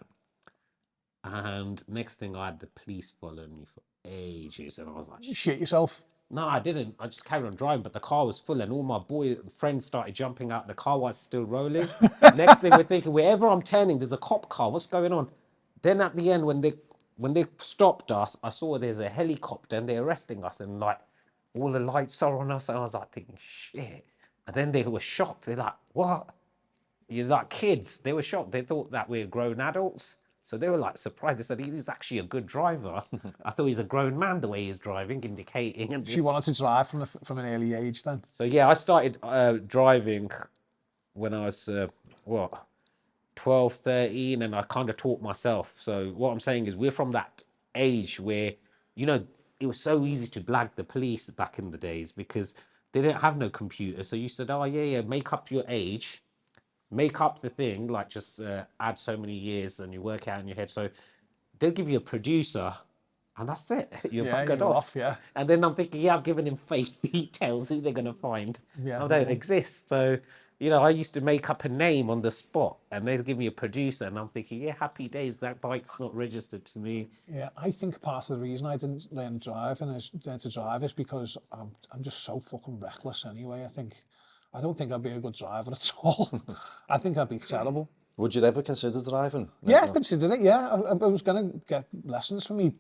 And next thing, I had the police following me for ages, and I was like, you shit yourself. No, I didn't. I just carried on driving, but the car was full, and all my friends started jumping out. The car was still rolling. Next thing, we're thinking, wherever I'm turning, there's a cop car. What's going on? Then at the end, when they stopped us, I saw there's a helicopter, and they're arresting us, and like all the lights are on us, and I was like thinking, shit. And then they were shocked. They're like, what? You're like kids. They were shocked. They thought that we're grown adults. So they were like surprised. They said, he's actually a good driver. I thought he's a grown man the way he's driving, indicating. And she wanted to drive from an early age then? So yeah, I started driving when I was, 12, 13, and I kind of taught myself. So what I'm saying is we're from that age where, you know, it was so easy to blag the police back in the days because they didn't have no computer. So you said, oh yeah, make up your age. Make up the thing, like just add so many years and you work out in your head. So they'll give you a producer and that's it. You're buggered off. Yeah. And then I'm thinking, yeah, I've given him fake details, who they're going to find. Yeah, I don't exist. So, you know, I used to make up a name on the spot and they'll give me a producer and I'm thinking, yeah, happy days, that bike's not registered to me. Yeah, I think part of the reason I didn't learn to drive is because I'm just so fucking reckless anyway, I don't think I'd be a good driver at all. I think I'd be terrible. Would you ever consider driving? Yeah, I've considered it, yeah. I was going to get lessons for me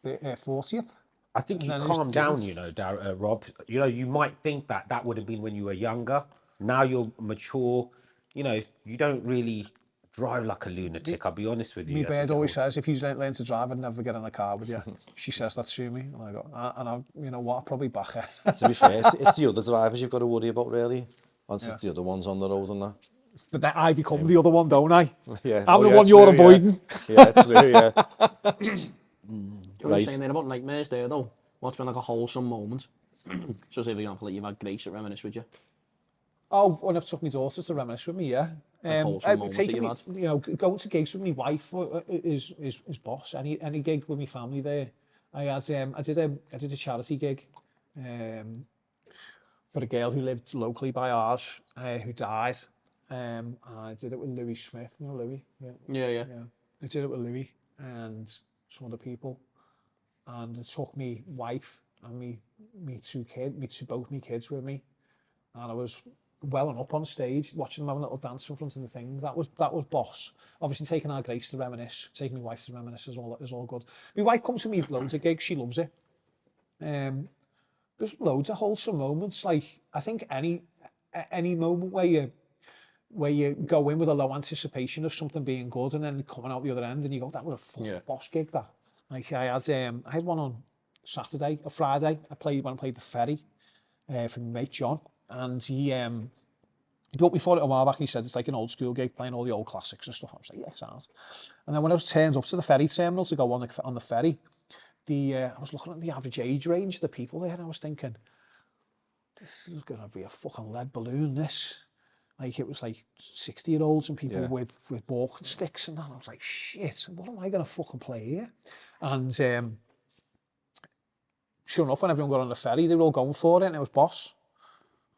40th. I think you calm down, you know, Rob. You know, you might think that would have been when you were younger. Now you're mature. You know, you don't really drive like a lunatic, I'll be honest with you. My bird always says, if he's learned to drive, I'd never get in a car with you. She says that to me, and I go, you know what, I'll probably back her. To be fair, it's the other drivers you've got to worry about, really. Once it's the other ones on the road and that. But then I become the other one, don't I? Yeah. I'm the one you're avoiding. Yeah, true, yeah. You were saying then about nightmares there, though. What's been like a wholesome moment? So say, for example, like you've had Grace at reminisce with you. Oh, when I've took my daughter to reminisce with me, yeah. Taking me, you know, going to gigs with my wife is boss. Any gig with my family there. I did a charity gig for a girl who lived locally by ours who died. I did it with Louis Smith. You know Louis? Yeah. I did it with Louis and some other people, and it took me wife and both my kids with me, and I was welling up on stage, watching them have a little dance in front of the thing. That was boss. Obviously, taking our Grace to reminisce, taking my wife to reminisce is all good. My wife comes to me loads of gigs. She loves it. There's loads of wholesome moments. Like I think any moment where you go in with a low anticipation of something being good and then coming out the other end and you go, that was a full boss gig. That. Like I had one on Saturday or Friday. I played the Ferry for my mate John. And He built me for it a while back. He said it's like an old school gig, playing all the old classics and stuff. I was like, yeah, sounds. And then when I was turned up to the ferry terminal to go on the ferry, I was looking at the average age range of the people there, and I was thinking, this is going to be a fucking lead balloon, this. Like, it was like 60-year-olds and people with walking sticks and that. I was like, shit, what am I going to fucking play here? And sure enough, when everyone got on the ferry, they were all going for it, and it was Boss.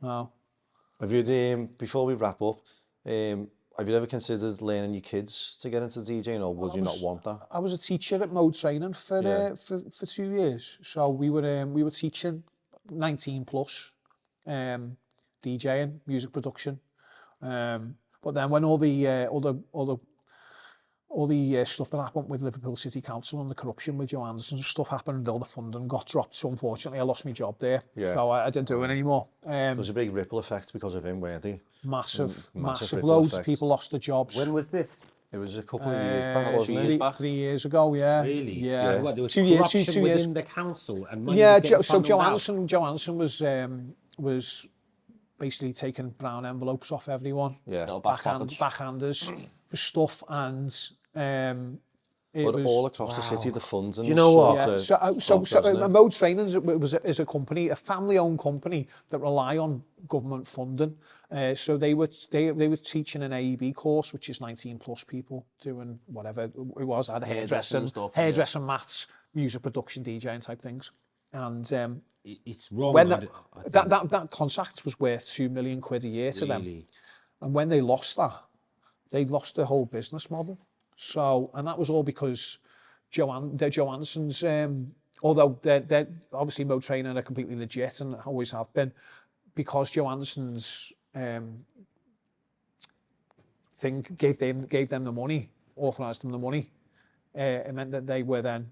No. Have you, before we wrap up, have you ever considered learning your kids to get into DJing, or would you not want that? I was a teacher at Mode Training for 2 years. So we were teaching 19 plus, DJing, music production. But then when all the stuff that happened with Liverpool City Council and the corruption with Joe Anderson stuff happened, all the funding got dropped. So unfortunately, I lost my job there. Yeah. So I didn't do it anymore. There was a big ripple effect because of him, weren't there? Massive. Loads of people lost their jobs. When was this? It was a couple of years back, wasn't it? 3 years ago, yeah. Really? Yeah. What, there was corruption within the council and money so Joe Anderson was basically taking brown envelopes off everyone. Yeah. Backhanders for stuff, and but all across the city, the funds and you know what? Yeah. So Mode Training is a company, a family-owned company that rely on government funding. So they were teaching an AEB course, which is 19 plus people doing whatever it was. I had hairdressing, maths, music production, DJing type things. And it's wrong. When that contract was worth £2 million a year to them, and when they lost that, they lost their whole business model. So, and that was all because Joe Anderson's, although they're obviously Mode Training are completely legit and always have been, because Joe Anderson's thing gave them the money, authorised them the money, it meant that they were then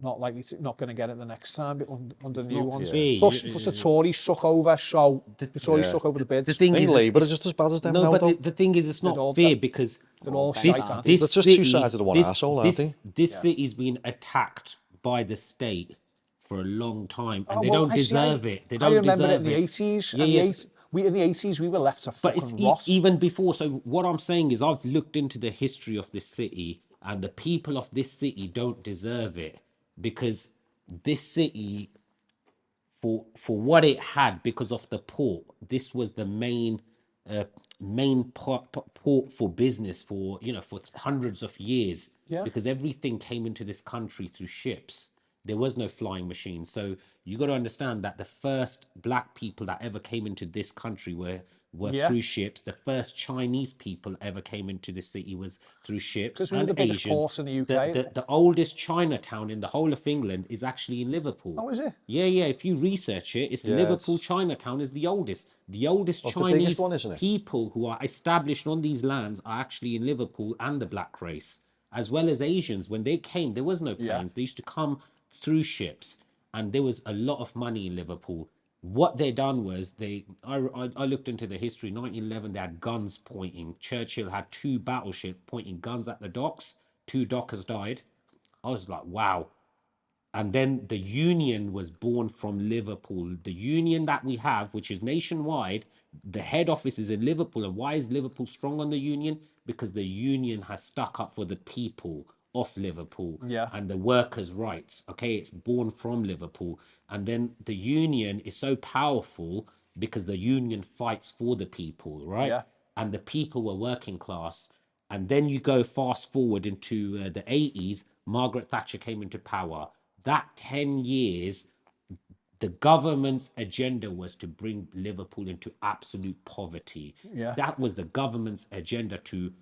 not going to get it the next time under new ones. Plus the Tories took over, so the Tories took over the bids. The thing is, Labour are just as bad as them now. But the thing is, it's not fair because they're all they're just two sides of the one arsehole, aren't they? This city's been attacked by the state for a long time, and they don't deserve it. They don't deserve it. I remember it in the 80s. In the 80s, we were left to fucking rot. Even before. So what I'm saying is, I've looked into the history of this city, and the people of this city don't deserve it. Because this city, for what it had, because of the port, this was the main port for business for hundreds of years. Yeah. Because everything came into this country through ships. There was no flying machines. So you got to understand that the first black people that ever came into this country were through ships. The first Chinese people ever came into the city was through ships. Because we were the biggest port in the UK. The oldest Chinatown in the whole of England is actually in Liverpool. Oh, is it? Yeah. If you research it, Liverpool Chinatown is the oldest. The oldest Chinese people who are established on these lands are actually in Liverpool, and the black race, as well as Asians. When they came, there was no planes. They used to come through ships, and there was a lot of money in Liverpool. What they done was I looked into the history. 1911, they had guns pointing. Churchill had 2 battleships pointing guns at the docks. 2 dockers died. I was like, wow. And then the union was born from Liverpool. The union that we have, which is nationwide, the head office is in Liverpool. And why is Liverpool strong on the union? Because the union has stuck up for the people of Liverpool and the workers' rights. Okay, it's born from Liverpool. And then the union is so powerful because the union fights for the people, right? Yeah. And the people were working class. And then you go fast forward into the 80s, Margaret Thatcher came into power. That 10 years, the government's agenda was to bring Liverpool into absolute poverty. Yeah. That was the government's agenda, to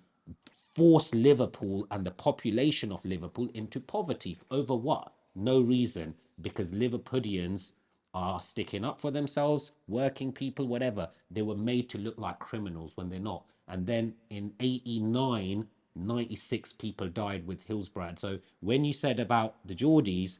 force Liverpool and the population of Liverpool into poverty. Over what? No reason. Because Liverpudlians are sticking up for themselves, working people, whatever. They were made to look like criminals when they're not. And then in 89, 96 people died with Hillsborough. So when you said about the Geordies,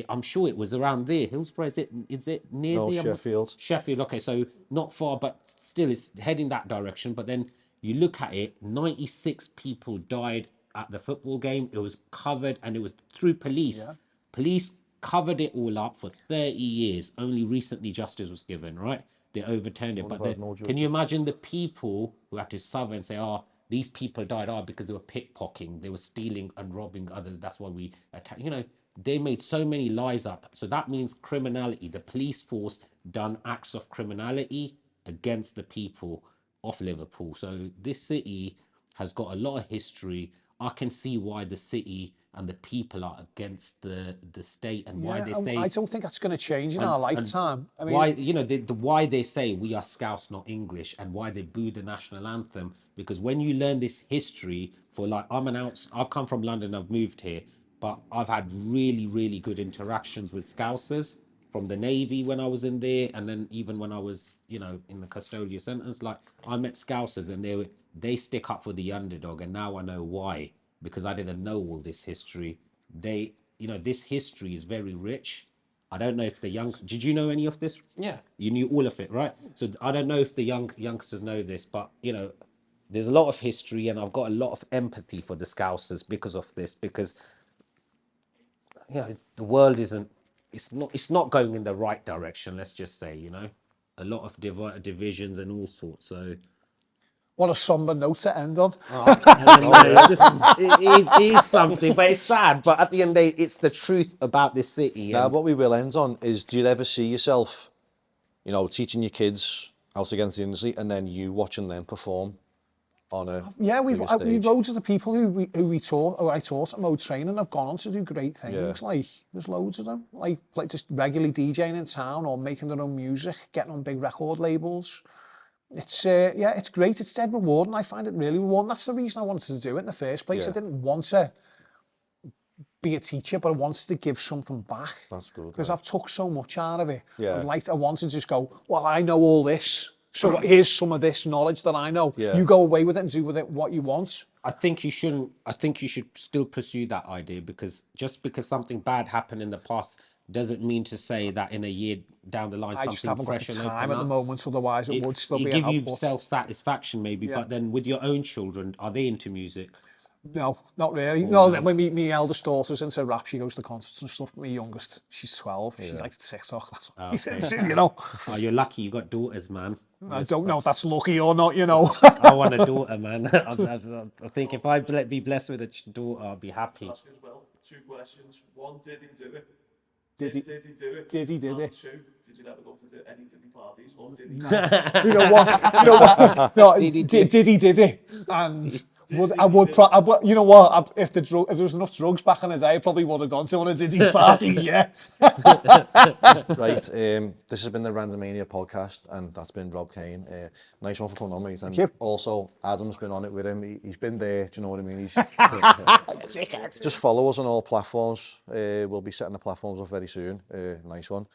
I'm sure it was around there. Hillsborough, is it near Sheffield. Sheffield, okay, so not far, but still it's heading that direction. But then you look at it, 96 people died at the football game. It was covered, and it was through police. Yeah. Police covered it all up for 30 years. Only recently justice was given, right? they overturned it. But no can you imagine the people who had to suffer and say, oh, these people died because they were pickpocketing, they were stealing and robbing others. That's why we attacked. You know, they made so many lies up. So that means criminality. The police force done acts of criminality against the people of Liverpool. So this city has got a lot of history. I can see why the city and the people are against the state and why they say. I don't think that's going to change in our lifetime. I mean, why, you know, why they say we are Scouse, not English, and why they boo the national anthem. Because when you learn this history, for like, I've come from London, I've moved here, but I've had really, really good interactions with Scousers from the Navy when I was in there, and then even when I was, you know, in the custodial sentence. Like, I met Scousers and they stick up for the underdog, and now I know why, because I didn't know all this history. You know, this history is very rich. I don't know if the did you know any of this? Yeah. You knew all of it, right? So I don't know if the youngsters know this, but, you know, there's a lot of history, and I've got a lot of empathy for the Scousers because of this, because, you know, the world it's not going in the right direction, let's just say, you know. A lot of divisions and all sorts, so... What a somber note to end on. It is something, but it's sad. But at the end of the day, it's the truth about this city. Now, what we will end on is, do you ever see yourself, you know, teaching your kids out against the industry, and then you watching them perform on a we've loads of the people who I taught at Mode Training have gone on to do great things. Yeah. Like, there's loads of them, like just regularly DJing in town or making their own music, getting on big record labels. It's it's great. It's dead rewarding. I find it really rewarding. That's the reason I wanted to do it in the first place. I didn't want to be a teacher, but I wanted to give something back. That's good. Because I've took so much out of it. Yeah. I want to just go, well, I know all this, so here's some of this knowledge that I know. Yeah. You go away with it and do with it what you want. I think you should still pursue that idea, because just because something bad happened in the past doesn't mean to say that in a year down the line I just something haven't got fresh the will time open at the up. moment, otherwise it would still be give an you output. self-satisfaction maybe, but then with your own children, are they into music? No, not really. No, when my eldest daughter's into rap, she goes to concerts and stuff. My youngest, she's 12. She likes TikTok. That's what she's into, you know. Oh, you're lucky you got daughters, man. I don't know if that's lucky or not, you know. I want a daughter, man. I think if I be blessed with a daughter, I'll be happy. Ask as well. 2 questions. 1, did he do it? Did he do it? Did he did it? 2, did you ever go to any Diddy parties, or did he? You know what? No, did he did it? And you know what? If there was enough drugs back in the day, I probably would have gone to one of Diddy's parties. Yeah. Right. This has been the Randomania podcast, and that's been Rob Cain. Nice one for coming on, mate. And also, Adam's been on it with him. He's been there. Do you know what I mean? Just follow us on all platforms. We'll be setting the platforms up very soon. Nice one.